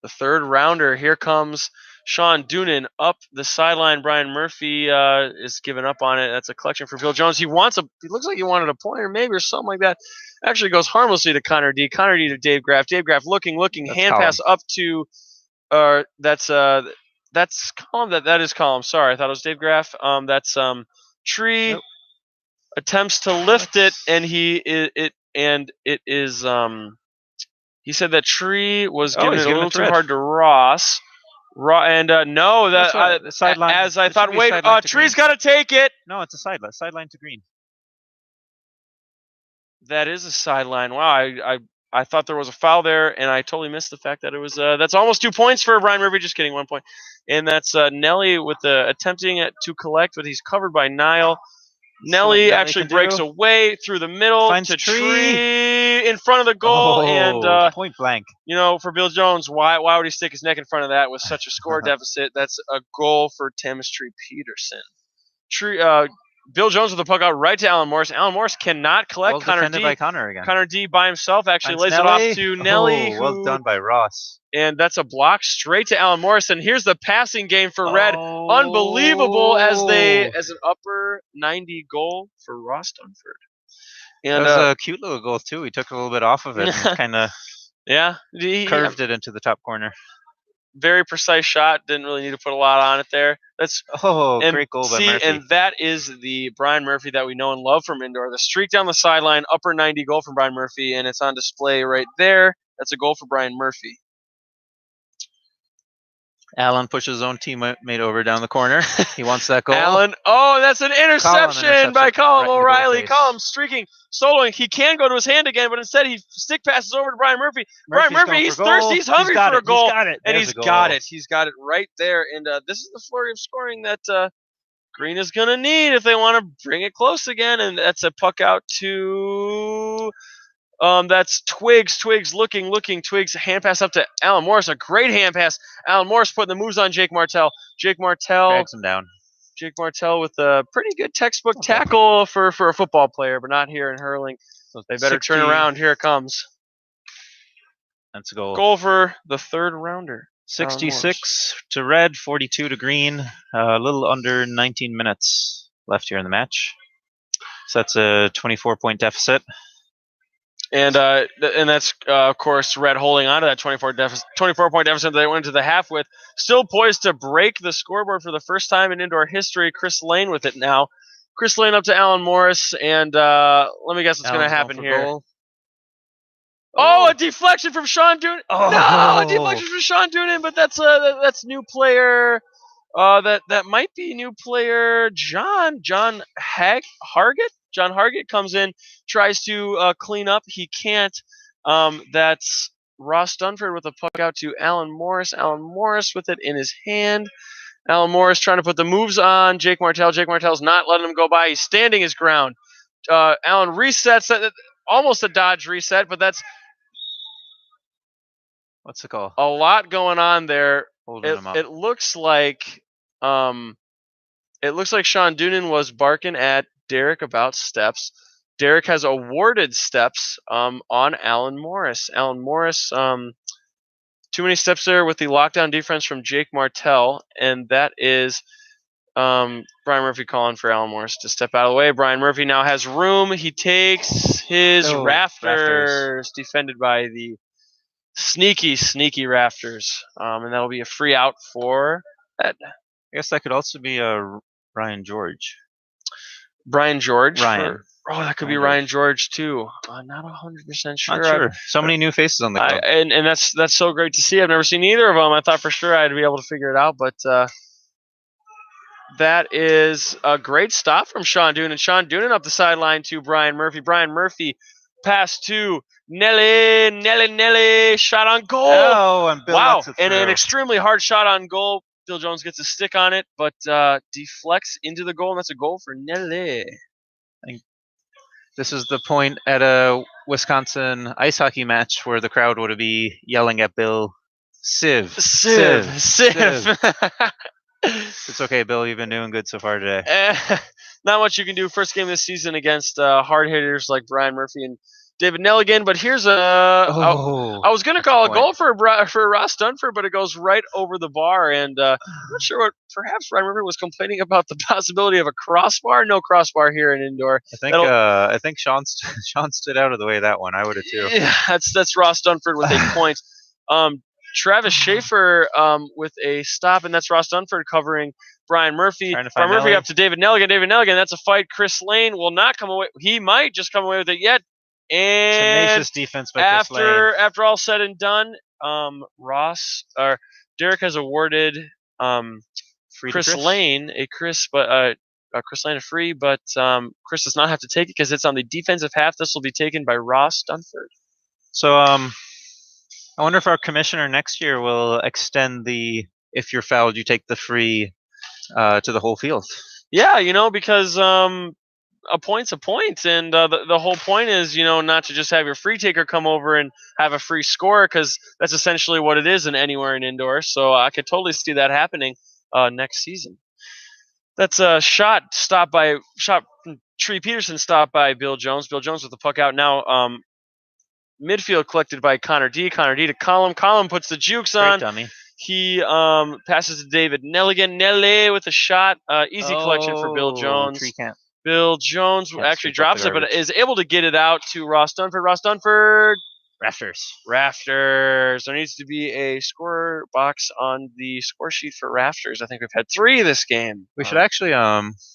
the third rounder. Here comes Sean Doonan up the sideline. Brian Murphy is giving up on it. That's a collection for Bill Jones. He looks like he wanted a pointer maybe or something like that. Actually goes harmlessly to Connor D. Connor D to Dave Graff. Dave Graff looking, That's hand Column. pass up to that's Column. That is Column. Sorry, I thought it was Dave Graff. That's Tree. Nope. Attempts to lift it, and it is he said that Tree was giving it a little too hard to Ross. And no, that sideline. As I thought. Wait, Tree's got to take it. No, it's a sideline. Sideline to green. That is a sideline. Wow, I thought there was a foul there, and I totally missed the fact that it was. That's almost 2 points for Brian Murphy. Just kidding, 1 point. And that's Nelly with attempting to collect, but he's covered by Niall. Nelly actually breaks away through the middle to Tree in front of the goal, and point blank. For Bill Jones, why would he stick his neck in front of that with such a score deficit? That's a goal for Tamis Tree Peterson. Bill Jones with the puck out right to Alan Morris. Alan Morris cannot collect. Connor D. By Connor again. Connor D by himself actually lays it off to Nelly. Well done by Ross. And that's a block straight to Alan Morris. And here's the passing game for Red. Unbelievable as an upper 90 goal for Ross Dunford. And that was a cute little goal too. He took a little bit off of it and kind of curved it into the top corner. Very precise shot. Didn't really need to put a lot on it there. Great goal by Murphy. And that is the Brian Murphy that we know and love from indoor. The streak down the sideline, upper 90 goal from Brian Murphy, and it's on display right there. That's a goal for Brian Murphy. Allen pushes his own teammate over down the corner. He wants that goal. Allen. Oh, that's an interception by Colin O'Reilly. Colin streaking, soloing. He can go to his hand again, but instead he stick passes over to Brian Murphy. Brian Murphy, he's thirsty. He's hungry for a goal. He's got it. He's got it right there. And this is the flurry of scoring that Green is going to need if they want to bring it close again. And that's a puck out to... that's Twiggs. Twiggs looking. Twiggs hand pass up to Alan Morris. A great hand pass. Alan Morris putting the moves on Jake Martell. Jake Martell drags him down. Jake Martell with a pretty good textbook tackle for a football player, but not here in hurling. So they better turn around. Here it comes. That's a goal. Goal for the third rounder. 66 to Red, 42 to Green. A little under 19 minutes left here in the match. So that's a 24-point deficit. And that's, of course, Red holding on to that 24-point deficit that they went into the half with. Still poised to break the scoreboard for the first time in indoor history. Chris Lane with it now. Chris Lane up to Alan Morris. And let me guess what's going to happen here. Goal. Oh, a deflection from Sean Doonan. Oh. No, a deflection from Sean Doonan, but that's new player. That might be new player John Hargett. John Hargett comes in, tries to clean up. He can't. That's Ross Dunford with a puck out to Alan Morris. Alan Morris with it in his hand. Alan Morris trying to put the moves on Jake Martell. Jake Martell's not letting him go by. He's standing his ground. Alan resets. Almost a dodge reset, but that's... What's the call? A lot going on there. Holding him up. It looks like Sean Doonan was barking at Derek about steps. Derek has awarded steps on Alan Morris. Alan Morris, too many steps there with the lockdown defense from Jake Martell, and that is Brian Murphy calling for Alan Morris to step out of the way. Brian Murphy now has room. He takes his rafters, defended by the sneaky Rafters, and that'll be a free out for Ed. I guess that could also be Ryan George. Brian George? Ryan. That could be Ryan George too. Not 100% sure. Not sure. So many new faces on the club. And that's so great to see. I've never seen either of them. I thought for sure I'd be able to figure it out, but that is a great stop from Sean Doonan. Sean Doonan up the sideline to Brian Murphy. Brian Murphy pass to Nelly. Shot on goal. Oh, and Bill lets it through. And an extremely hard shot on goal. Bill Jones gets a stick on it, but deflects into the goal, and that's a goal for Nelly. I think this is the point at a Wisconsin ice hockey match where the crowd would be yelling at Bill, Civ. It's okay, Bill. You've been doing good so far today. Not much you can do first game this season against hard hitters like Brian Murphy and David Nelligan. But here's I was going to call a goal for Ross Dunford, but it goes right over the bar. And I'm not sure what. Perhaps Ryan Murphy was complaining about the possibility of a crossbar. No crossbar here in indoor. I think Sean stood out of the way of that one. I would have too. Yeah, that's Ross Dunford with 8 points. Travis Schaefer with a stop, and that's Ross Dunford covering Brian Murphy. Brian Murphy up to David Nelligan. David Nelligan, that's a fight. Chris Lane will not come away. He might just come away with it yet. And tenacious defense by Chris Lane. After all said and done, Derek has awarded Chris Lane a free, but Chris does not have to take it because it's on the defensive half. This will be taken by Ross Dunford. So I wonder if our commissioner next year will extend the if you're fouled, you take the free to the whole field. Yeah, because a point's a point, and the whole point is, not to just have your free taker come over and have a free score, because that's essentially what it is in anywhere in indoor. So I could totally see that happening next season. That's a shot Tree Peterson stopped by Bill Jones. Bill Jones with the puck out now. Midfield collected by Connor D. Connor D to Column. Column puts the jukes on. Great dummy. He passes to David Nelligan. Nelly with a shot. Easy collection for Bill Jones. Bill Jones actually drops it, but is able to get it out to Ross Dunford. Ross Dunford. Rafters. There needs to be a score box on the score sheet for Rafters. I think we've had 3 this game. We should actually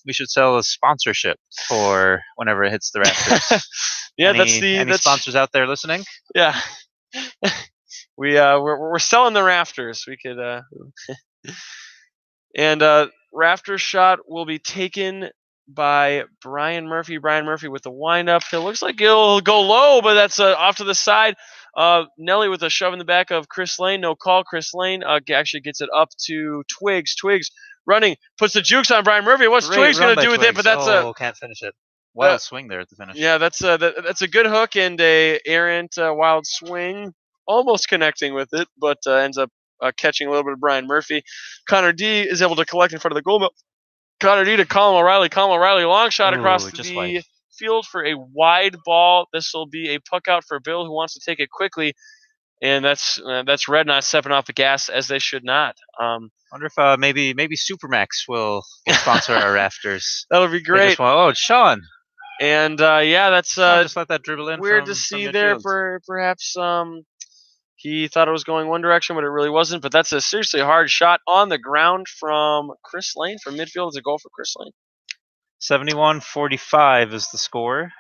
we should sell a sponsorship for whenever it hits the Rafters. Yeah, any sponsors out there listening? Yeah. We're selling the Rafters. We could and Rafters shot will be taken by Brian Murphy. Brian Murphy with the windup. It looks like he'll go low, but that's off to the side. Nelly with a shove in the back of Chris Lane. No call. Chris Lane actually gets it up to Twigs. Twigs running, puts the jukes on Brian Murphy. What's Twigs going to do with it? But that's can't finish it. Wild swing there at the finish. Yeah, that's a good hook and a errant wild swing, almost connecting with it, but ends up catching a little bit of Brian Murphy. Connor D is able to collect in front of the goal. Connor D to Colin O'Reilly. Colin O'Reilly, long shot across the field for a wide ball. This will be a puck out for Bill, who wants to take it quickly, and that's Red not stepping off the gas as they should not. Wonder if maybe Supermax will sponsor our Rafters. That'll be great. It's Sean. And that's just let that dribble in. Weird to see there. Perhaps he thought it was going one direction, but it really wasn't. But that's a seriously hard shot on the ground from Chris Lane from midfield. It's a goal for Chris Lane. 71-45 is the score.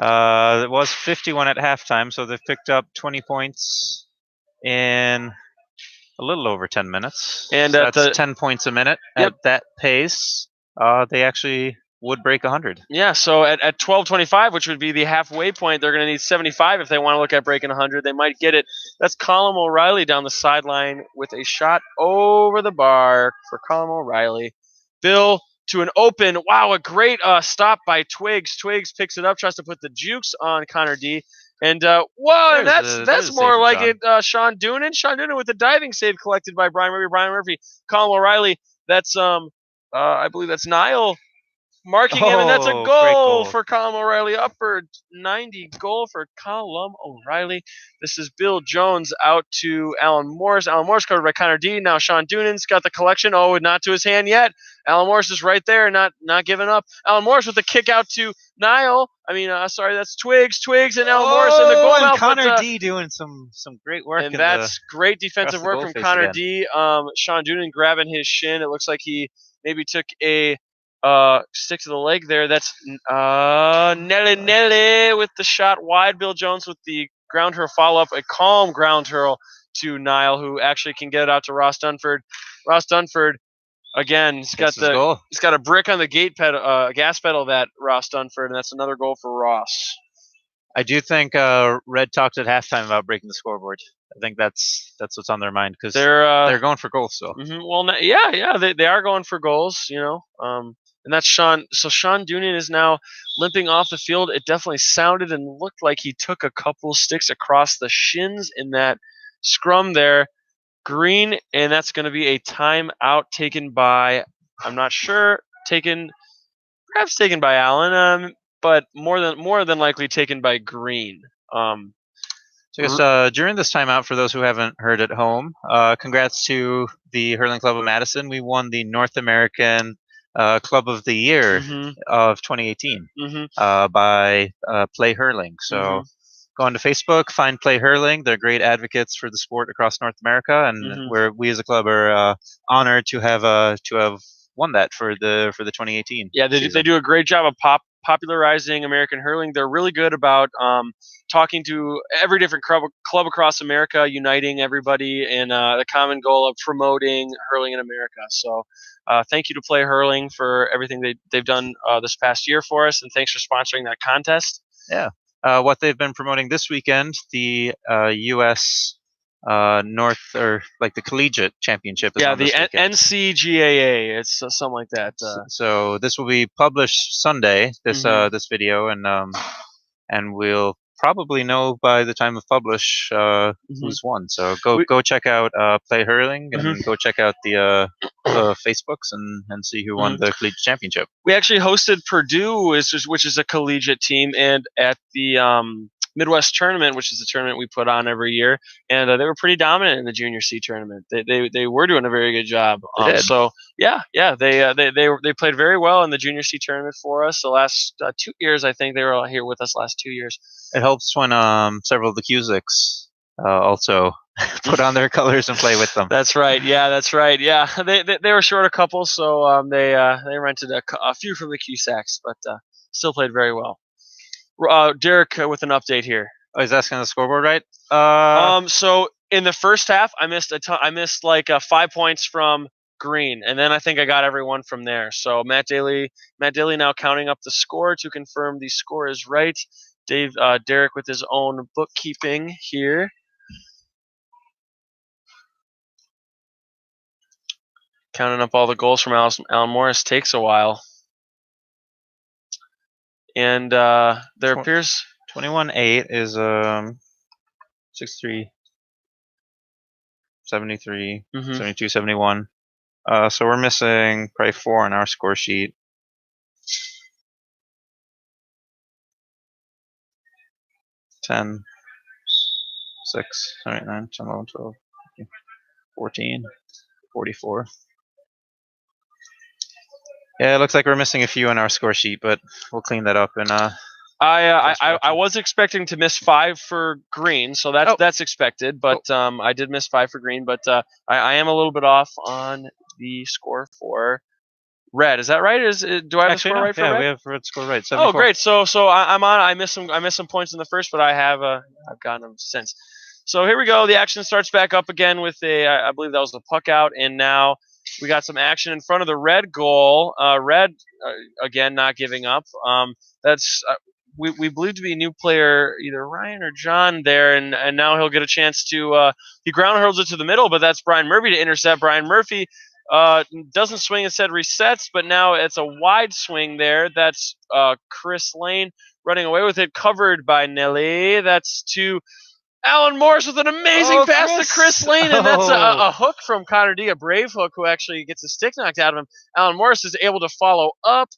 It was 51 at halftime, so they've picked up 20 points in a little over 10 minutes. And so that's 10 points a minute. At that pace, they actually would break 100. Yeah, so at 12:25, which would be the halfway point, they're going to need 75 if they want to look at breaking 100. They might get it. That's Colin O'Reilly down the sideline with a shot over the bar for Colin O'Reilly. Bill to an open. Wow, a great stop by Twigs. Twigs picks it up, tries to put the jukes on Connor D. And that's more like it. Sean Doonan. Sean Doonan with the diving save collected by Brian Murphy. Brian Murphy. Colin O'Reilly. That's I believe that's Niall marking him, and that's a goal for Colin O'Reilly. Upper 90 goal for Colin O'Reilly. This is Bill Jones out to Alan Morris. Alan Morris covered by Connor D. Now Sean Doonan's got the collection. Oh, not to his hand yet. Alan Morris is right there, not giving up. Alan Morris with the kick out to Niall. That's Twigs, and Alan Morris in the goal. And Connor D doing some great work. And that's great defensive work from Connor D. Sean Doonan grabbing his shin. It looks like he maybe took a stick to the leg there. That's Nelly with the shot wide. Bill Jones with the ground hurl follow-up. A calm ground hurl to Niall, who actually can get it out to Ross Dunford. Ross Dunford, again, he's got a brick on the gas pedal, that Ross Dunford, and that's another goal for Ross. I do think Red talked at halftime about breaking the scoreboard. I think that's what's on their mind, because they're going for goals still. Well, they are going for goals, and that's Sean. So Sean Doonan is now limping off the field. It definitely sounded and looked like he took a couple sticks across the shins in that scrum there. Green, and that's going to be a timeout taken by, I'm not sure, perhaps taken by Allen. but more than likely taken by green. So I guess during this timeout, for those who haven't heard at home, congrats to the Hurling Club of Madison. We won the North American Club of the Year of 2018 by Play Hurling. So go onto Facebook, find Play Hurling. They're great advocates for the sport across North America, and we as a club are honored to have won that for the 2018. Yeah, they do a great job of popularizing American hurling. They're really good about talking to every different club across America, uniting everybody in the common goal of promoting hurling in America. So thank you to Play Hurling for everything they've done this past year for us, and thanks for sponsoring that contest. Yeah. What they've been promoting this weekend, the U.S. North, or like the collegiate championship. Is the NCGAA. It's something like that. So this will be published Sunday. This video, and we'll probably know by the time of publish who's won. So go check out Play Hurling, and go check out the Facebooks and see who won the collegiate championship. We actually hosted Purdue, which is a collegiate team, and at the Midwest tournament, which is a tournament we put on every year, and they were pretty dominant in the Junior C tournament. They were doing a very good job. So they played very well in the Junior C tournament for us. The last 2 years, I think they were all here with us. Last 2 years. It helps when several of the Cusics also put on their colors and play with them. That's right. Yeah, that's right. Yeah, they were short a couple, so they rented a few from the Cusacks, but still played very well. Derek with an update here. Oh, he's asking the scoreboard, right? So in the first half, I missed like 5 points from green, and then I think I got everyone from there. So Matt Daly now counting up the score to confirm the score is right. Derek with his own bookkeeping here. Counting up all the goals from Alan Morris takes a while. And there appears 21-8 is 63, 73, 72, 71. So we're missing probably 4 on our score sheet. Ten, 6, 9, 10, 11, 12, 14, 44. Yeah, it looks like we're missing a few on our score sheet, but we'll clean that up. And I was expecting to miss 5 for green, so that's expected. But I did miss 5 for green, but I am a little bit off on the score for red. Is that right? Do I have the score right for red? Yeah, we have red score right. 74. Oh, great. So I'm on. I missed some points in the first, but I've gotten them since. So here we go. The action starts back up again with I believe that was the puck out, and now we got some action in front of the red goal. Red again not giving up. That's we believe to be a new player, either Ryan or John there, and now he'll get a chance to he ground hurls it to the middle, but that's Brian Murphy to intercept. Brian Murphy doesn't swing, instead resets, but now it's a wide swing there. That's Chris Lane running away with it, covered by Nelly. That's to Alan Morris with an amazing pass to Chris Lane, and that's a hook from Connor D, a brave hook, who actually gets his stick knocked out of him. Alan Morris is able to follow up.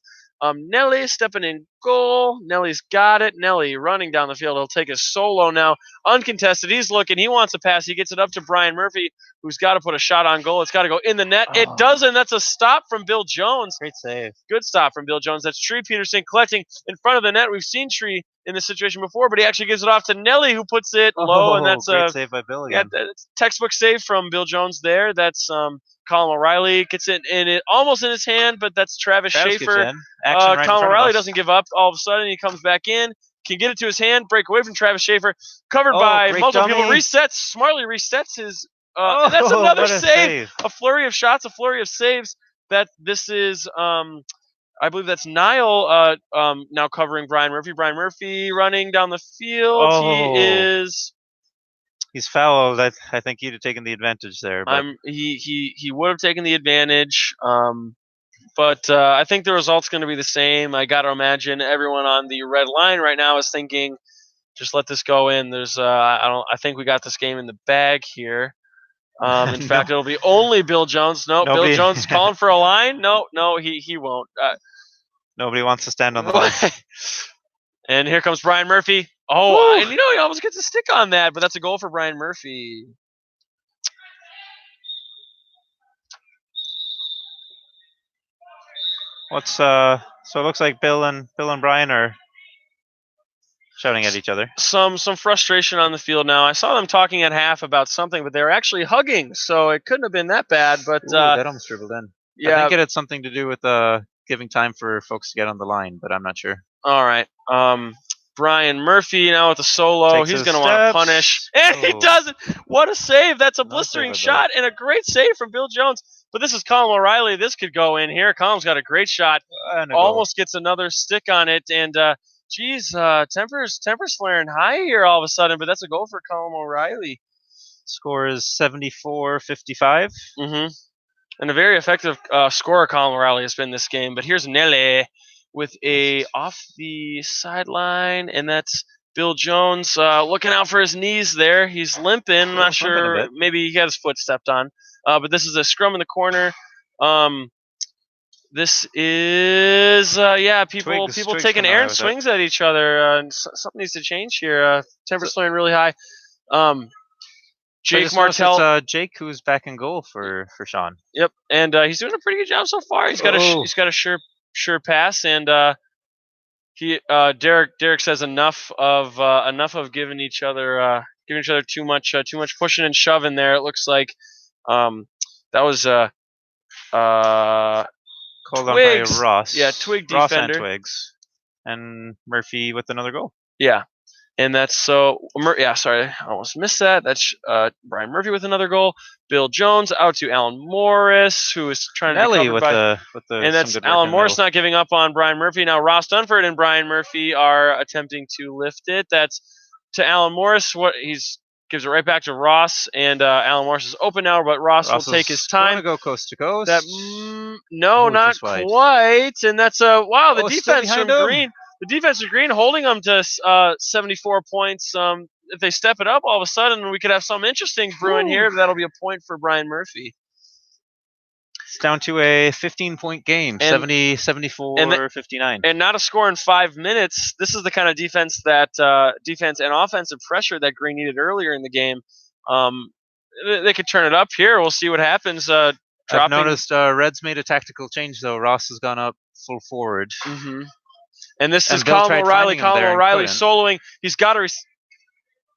Nelly stepping in goal. Nelly's got it. Nelly running down the field. He'll take a solo now. Uncontested. He's looking. He wants a pass. He gets it up to Brian Murphy, who's got to put a shot on goal. It's got to go in the net. It doesn't. That's a stop from Bill Jones. Great save. Good stop from Bill Jones. That's Tree Peterson collecting in front of the net. We've seen Tree in this situation before, but he actually gives it off to Nelly, who puts it low, and that's a save by Bill again. Yeah, textbook save from Bill Jones there. That's Colin O'Reilly gets it almost in his hand, but that's Travis Schaefer. Colin O'Reilly doesn't give up. All of a sudden, he comes back in, can get it to his hand, break away from Travis Schaefer, covered by multiple people. Smartly resets his. And that's another save. A flurry of shots, a flurry of saves. That this is. I believe that's Niall now covering Brian Murphy. Brian Murphy running down the field. He's fouled. I think he'd have taken the advantage there. But he would have taken the advantage. But I think the result's going to be the same. I got to imagine everyone on the red line right now is thinking, just let this go in. There's I think we got this game in the bag here. In fact, it'll be only Bill Jones. Bill Jones is calling for a line. No, he won't. Nobody wants to stand on the line. And here comes Brian Murphy. Oh, and he almost gets a stick on that, but that's a goal for Brian Murphy. So it looks like Bill and Brian are shouting at each other. Some frustration on the field now. I saw them talking at half about something, but they were actually hugging, so it couldn't have been that bad. But that almost dribbled in. Yeah, I think it had something to do with giving time for folks to get on the line, but I'm not sure. All right. Brian Murphy now with a solo. He's going to want to punish. And he does it. What a save. That's a blistering shot and a great save from Bill Jones. But this is Colin O'Reilly. This could go in here. Colin's got a great shot. Almost gets another stick on it. And, temper's flaring high here all of a sudden. But that's a goal for Colin O'Reilly. Score is 74-55. Mm-hmm. And a very effective scorer Colin O'Reilly has been this game. But here's Nelly with a off the sideline, and that's Bill Jones looking out for his knees there. He's limping. I'm not sure. Maybe he got his foot stepped on. But this is a scrum in the corner. This is people taking errant swings at each other. Something needs to change here. Temper's flaring really high. Jake Martell. It's Jake who's back in goal for Sean. Yep, and he's doing a pretty good job so far. He's got a sure pass, and Derek says enough of giving each other too much pushing and shoving there. It looks like that was called on by Ross. Yeah, Twig Ross defender. And Twigs, and Murphy with another goal. Yeah. And that's sorry, I almost missed that. That's Brian Murphy with another goal. Bill Jones out to Alan Morris, who is trying to be covered and that's Alan Morris not giving up on Brian Murphy. Now Ross Dunford and Brian Murphy are attempting to lift it. That's to Alan Morris. Gives it right back to Ross, and Alan Morris is open now, but Ross will take his time. Go coast to coast. Not quite. And that's the defense from Green. The defense of Green holding them to 74 points. If they step it up, all of a sudden we could have something interesting brewing here. That'll be a point for Brian Murphy. It's down to a 15-point game, 70-74-59. And not a score in 5 minutes. This is the kind of defense and offensive pressure that Green needed earlier in the game. They could turn it up here. We'll see what happens. I've noticed Reds made a tactical change, though. Ross has gone up full forward. Mm-hmm. And this is Colin O'Reilly. Colin O'Reilly soloing. He's got to.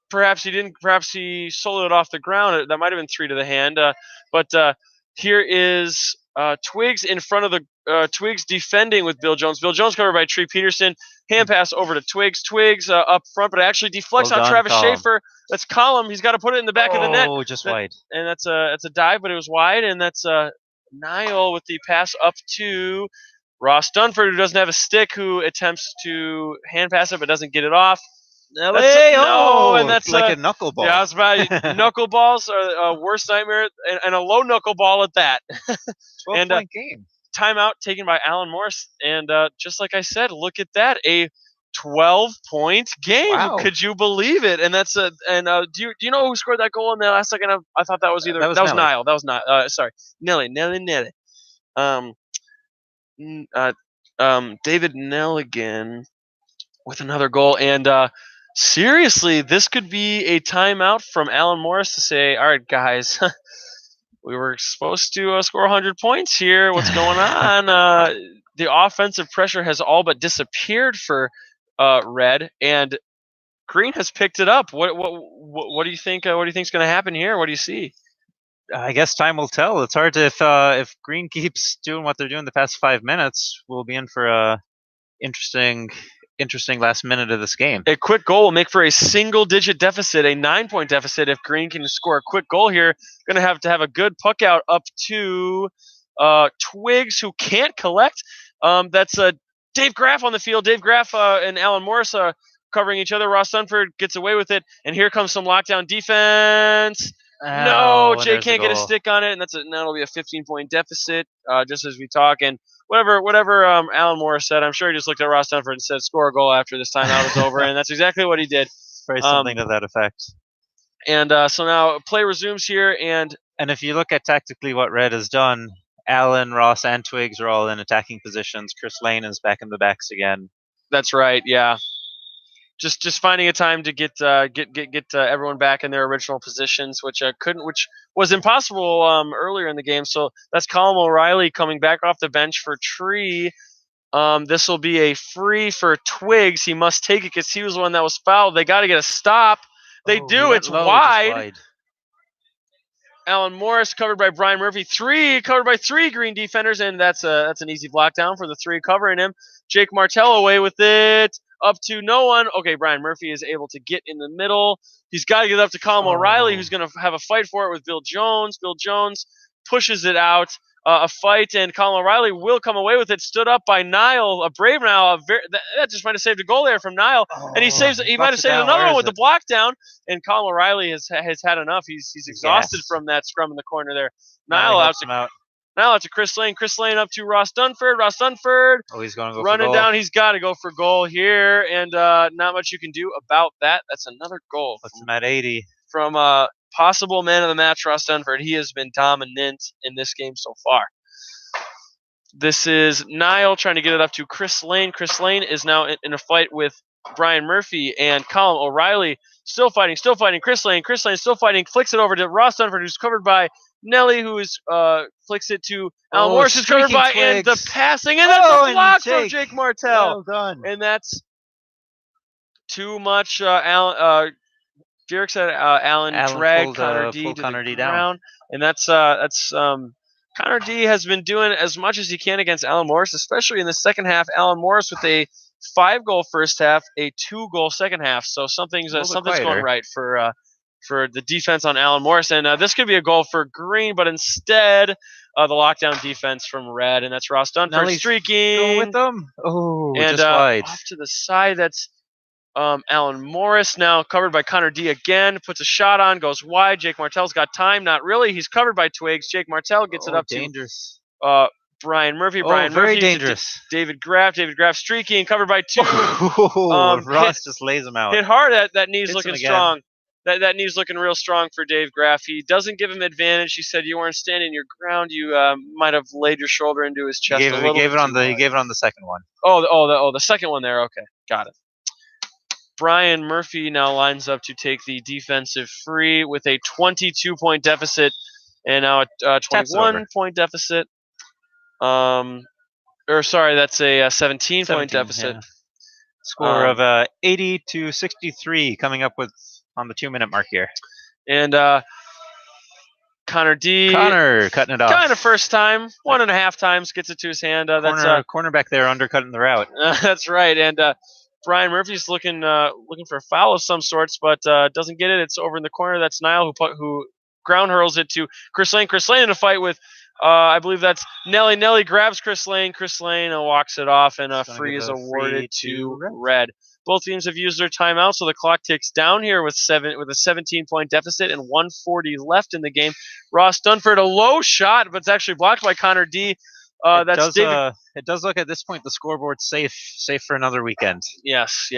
Perhaps he didn't. Perhaps he soloed it off the ground. That might have been 3 to the hand. But here is Twigs in front of the Twigs defending with Bill Jones. Bill Jones covered by Tree Peterson. Hand pass over to Twigs. Twigs up front, but it actually deflects on Travis Schaefer. That's Colum. He's got to put it in the back of the net. Oh, just wide. And that's a dive, but it was wide. And that's Niall with the pass up to Ross Dunford, who doesn't have a stick, who attempts to hand pass it but doesn't get it off. And that's like a knuckleball. Yeah, I was about knuckleballs are a worst nightmare, and a low knuckleball at that. 12-point game. Timeout taken by Alan Morris, and just like I said, look at that, a 12-point game. Wow. Could you believe it? And that's do you know who scored that goal in the last second? I thought that was either that was Niall. That was not sorry, Nelly. David Nelligan with another goal, and seriously, this could be a timeout from Alan Morris to say, all right, guys, we were supposed to score 100 points here. What's going on? The offensive pressure has all but disappeared for Red, and Green has picked it up. What do you think? What do you think is going to happen here? What do you see? I guess time will tell. It's hard to if Green keeps doing what they're doing the past 5 minutes, we'll be in for a interesting last minute of this game. A quick goal will make for a single-digit deficit, a 9-point deficit. If Green can score a quick goal here, going to have a good puck out up to Twigs, who can't collect. That's Dave Graff on the field. Dave Graff and Alan Morris covering each other. Ross Dunford gets away with it, and here comes some lockdown defense. No, Jay can't get a stick on it, and that'll be a 15-point deficit just as we talk. And whatever Alan Morris said, I'm sure he just looked at Ross Dunford and said, score a goal after this timeout is over, and that's exactly what he did. Probably something to that effect. And so now play resumes here, and if you look at tactically what Red has done, Alan, Ross, and Twigs are all in attacking positions. Chris Lane is back in the backs again. That's right, yeah. just finding a time to get everyone back in their original positions, which was impossible earlier in the game. So that's Colin O'Reilly coming back off the bench for Tree. This will be a free for Twigs. He must take it because he was the one that was fouled. They got to get a stop. They do. It's low, wide. Alan Morris covered by Brian Murphy. Covered by three Green defenders, and that's an easy block down for the three covering him. Jake Martell away with it. Up to no one. Okay, Brian Murphy is able to get in the middle. He's got to get up to Colin O'Reilly, who's going to have a fight for it with Bill Jones. Bill Jones pushes it out. A fight, and Colin O'Reilly will come away with it. Stood up by Niall, a brave Niall. That just might have saved a goal there from Niall, and he saves. He might have saved another one with the block down. And Colin O'Reilly has had enough. He's exhausted from that scrum in the corner there. Niall out to Chris Lane. Chris Lane up to Ross Dunford. Ross Dunford. Oh, he's going to go running for goal. Down. He's got to go for goal here, and not much you can do about that. That's another goal. Puts him at 80 from possible man of the match, Ross Dunford. He has been dominant in this game so far. This is Niall trying to get it up to Chris Lane. Chris Lane is now in a fight with Brian Murphy and Colin O'Reilly. Still fighting. Chris Lane still fighting. Flicks it over to Ross Dunford, who's covered by Nelly, who is flicks it to Alan Morris, who's covered by Twigs. And the passing, and that's a block from Jake Martell. Well done. And that's too much. Derek said Alan dragged Connor D to the ground, and that's Connor D has been doing as much as he can against Alan Morris, especially in the second half. Alan Morris with a 5-goal first half, a 2-goal second half. So something's going right for the defense on Alan Morris, and this could be a goal for Green, but instead the lockdown defense from Red, and that's Ross Dunford streaking with them. Oh, and just wide off to the side. That's Alan Morris now covered by Connor D again, puts a shot on, goes wide. Jake Martell's got time, not really. He's covered by Twigs. Jake Martell gets it up dangerous. To Brian Murphy. Brian very Murphy dangerous. David Graff streaking, covered by 2. Ross just lays him out. Hit hard. That knee's looking strong. That knee's looking real strong for Dave Graff. He doesn't give him advantage. He said you weren't standing your ground. You might have laid your shoulder into his chest a little. He gave it on the second one. The second one there. Okay, got it. Brian Murphy now lines up to take the defensive free with a 22-point deficit, and now a 21-point deficit. That's a 17-point deficit. Yeah. Score of 80-63 coming up on the 2-minute mark here. And Connor D. Cutting it off. Kind of first time, 1.5 times, gets it to his hand. That's cornerback there undercutting the route. That's right, and Brian Murphy's looking for a foul of some sorts, but doesn't get it. It's over in the corner. That's Niall who ground hurls it to Chris Lane. Chris Lane in a fight with, I believe that's Nelly. Nelly grabs Chris Lane. Chris Lane walks it off, and free is awarded to Red. Both teams have used their timeout, so the clock ticks down here with a 17-point deficit and 1:40 left in the game. Ross Dunford, a low shot, but it's actually blocked by Connor D. It does look at this point the scoreboard's safe for another weekend. Yes.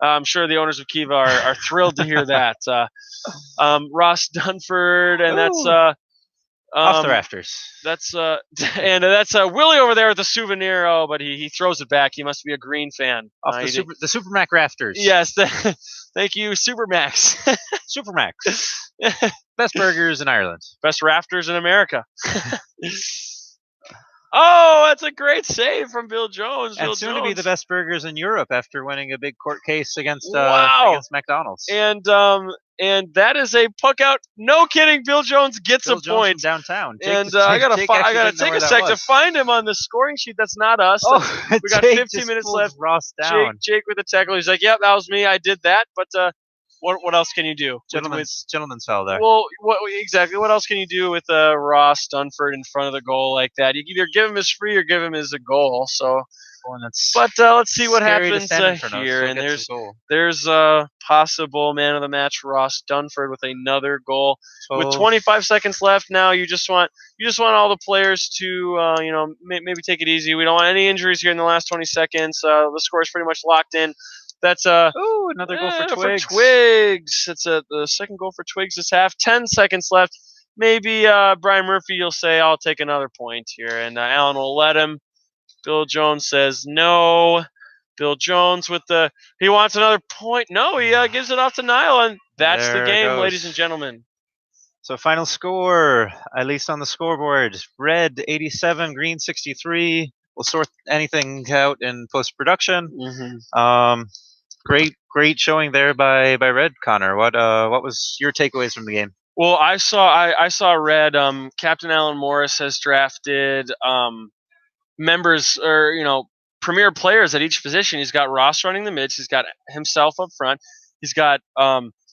I'm sure the owners of Kiva are thrilled to hear that. Ross Dunford, and that's off the rafters. That's Willie over there with the souvenir. Oh, but he throws it back. He must be a Green fan. Off the Supermac rafters. Yes, thank you, Supermax. Supermax. Best burgers in Ireland. Best rafters in America. Oh, that's a great save from Bill Jones. And soon to be the best burgers in Europe after winning a big court case against McDonald's. And that is a puck out. No kidding. Bill Jones gets a point downtown. I gotta take a sec to find him on the scoring sheet. That's not us. We got 15 minutes left. Ross down. Jake with the tackle. He's like, "Yep, that was me. I did that." But what else can you do? Gentleman's foul there. Well, exactly? What else can you do with Ross Dunford in front of the goal like that? You either give him his free or give him his a goal. So, let's see what happens here. And there's a possible man of the match, Ross Dunford, with another goal. With 25 seconds left now, you just want all the players to maybe take it easy. We don't want any injuries here in the last 20 seconds. The score is pretty much locked in. That's another goal for Twigs. It's the second goal for Twigs this half. 10 seconds left. Maybe Brian Murphy, you'll say, I'll take another point here, and Alan will let him. Bill Jones says no. Bill Jones with he wants another point. No, he gives it off to Niall, and that's There the it game, goes. ladies and gentlemen. So final score, at least on the scoreboard, red 87, green 63. We'll sort anything out in post-production. Great showing there by Red, Connor. What was your takeaways from the game? Well, I saw Red. Captain Alan Morris has drafted members, or premier players at each position. He's got Ross running the mids. He's got himself up front. He's got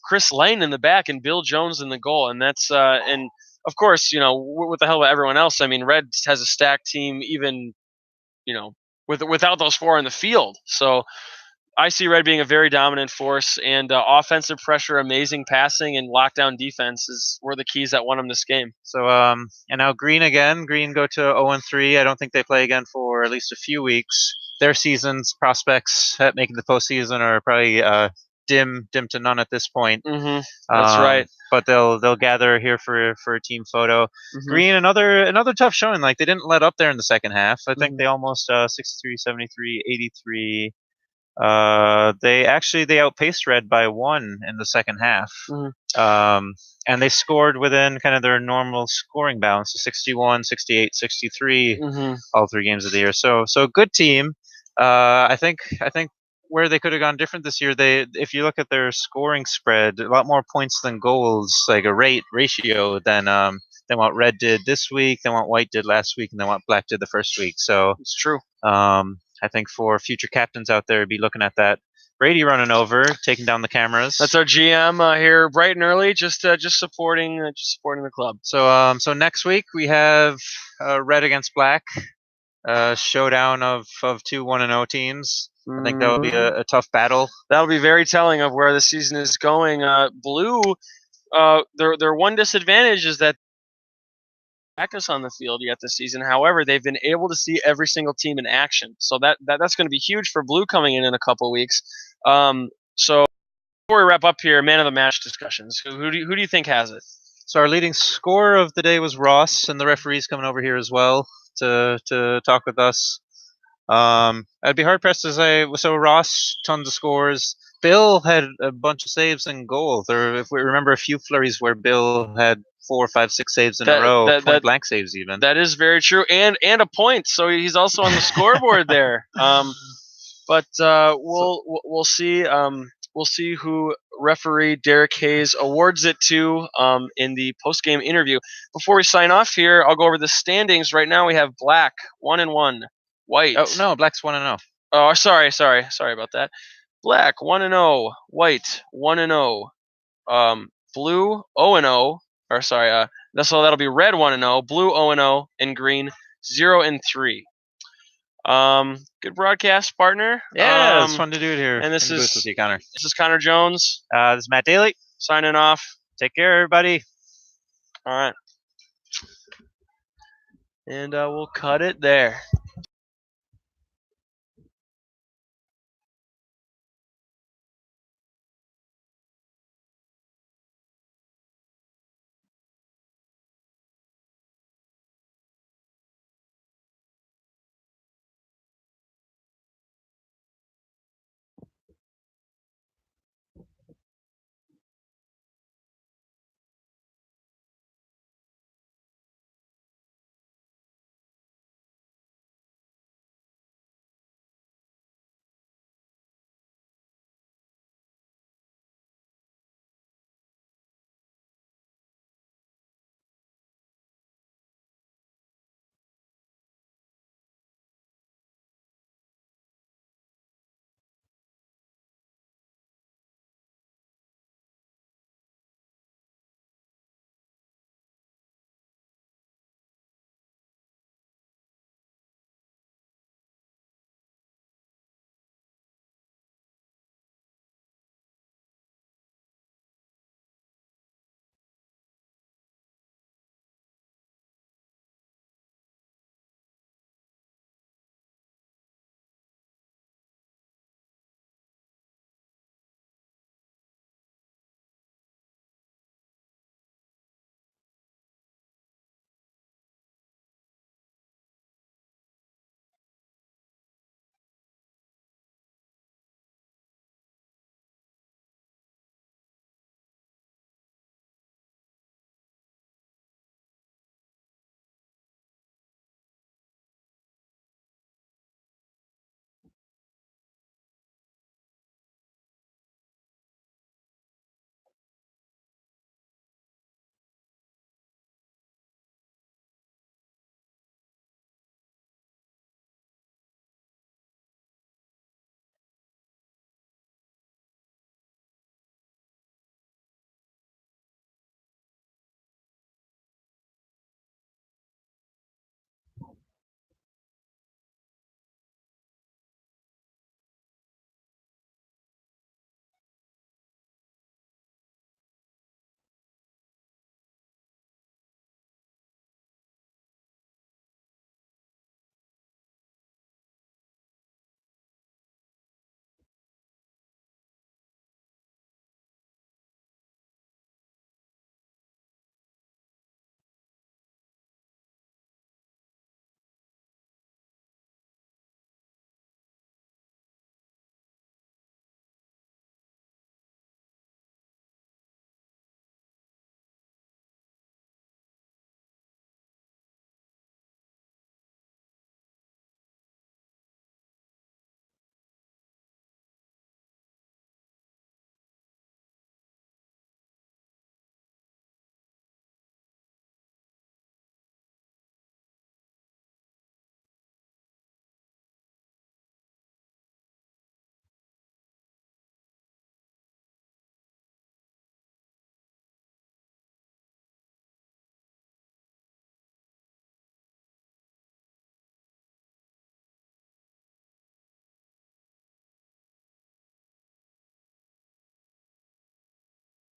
Chris Lane in the back and Bill Jones in the goal. And that's and of course, with the hell of everyone else. I mean, Red has a stacked team, even without those four in the field. So I see Red being a very dominant force, and offensive pressure, amazing passing, and lockdown defense were the keys that won them this game. So, and now Green again. Green go to 0-3. I don't think they play again for at least a few weeks. Their season's prospects at making the postseason are probably dim to none at this point. That's right. But they'll gather here for a team photo. Green, another tough showing. Like, they didn't let up there in the second half. I think they almost 63, 73, 83. They outpaced Red by 1 in the second half. And they scored within kind of their normal scoring balance, 61, 68, 63, all 3 games of the year. So good team. I think where they could have gone different this year, if you look at their scoring spread, a lot more points than goals, like a ratio than what Red did this week, than what White did last week, and then what Black did the first week. So it's true. I think for future captains out there, be looking at that. Brady running over, taking down the cameras. That's our GM here, bright and early, just supporting the club. So next week we have Red against Black, showdown of 2 1-0 teams. I think that will be a tough battle. That'll be very telling of where the season is going. Blue, their one disadvantage is that practice on the field yet this season. However, they've been able to see every single team in action, so that's going to be huge for Blue coming in a couple weeks. So before we wrap up here, man of the match discussions. Who do you think has it? So our leading scorer of the day was Ross, and the referee's coming over here as well to talk with us. I'd be hard pressed to say. So Ross, tons of scores. Bill had a bunch of saves and goals. Or if we remember a few flurries where Bill had 4, 5, 6 saves in a row, point blank saves even. That is very true, and a point. So he's also on the scoreboard there. But we'll see. We'll see who referee Derek Hayes awards it to in the post-game interview. Before we sign off here, I'll go over the standings. Right now we have Black 1-1, White. Oh no, Black's 1-0. Oh, sorry about that. Black 1-0, White 1-0, Blue 0-0. Or sorry, so that'll be Red 1-0, Blue 0-0, and Green 0-3. Good broadcast, partner. Yeah, it's fun to do it here. And this is with you, Connor. This is Connor Jones. This is Matt Daly signing off. Take care, everybody. All right, and we'll cut it there.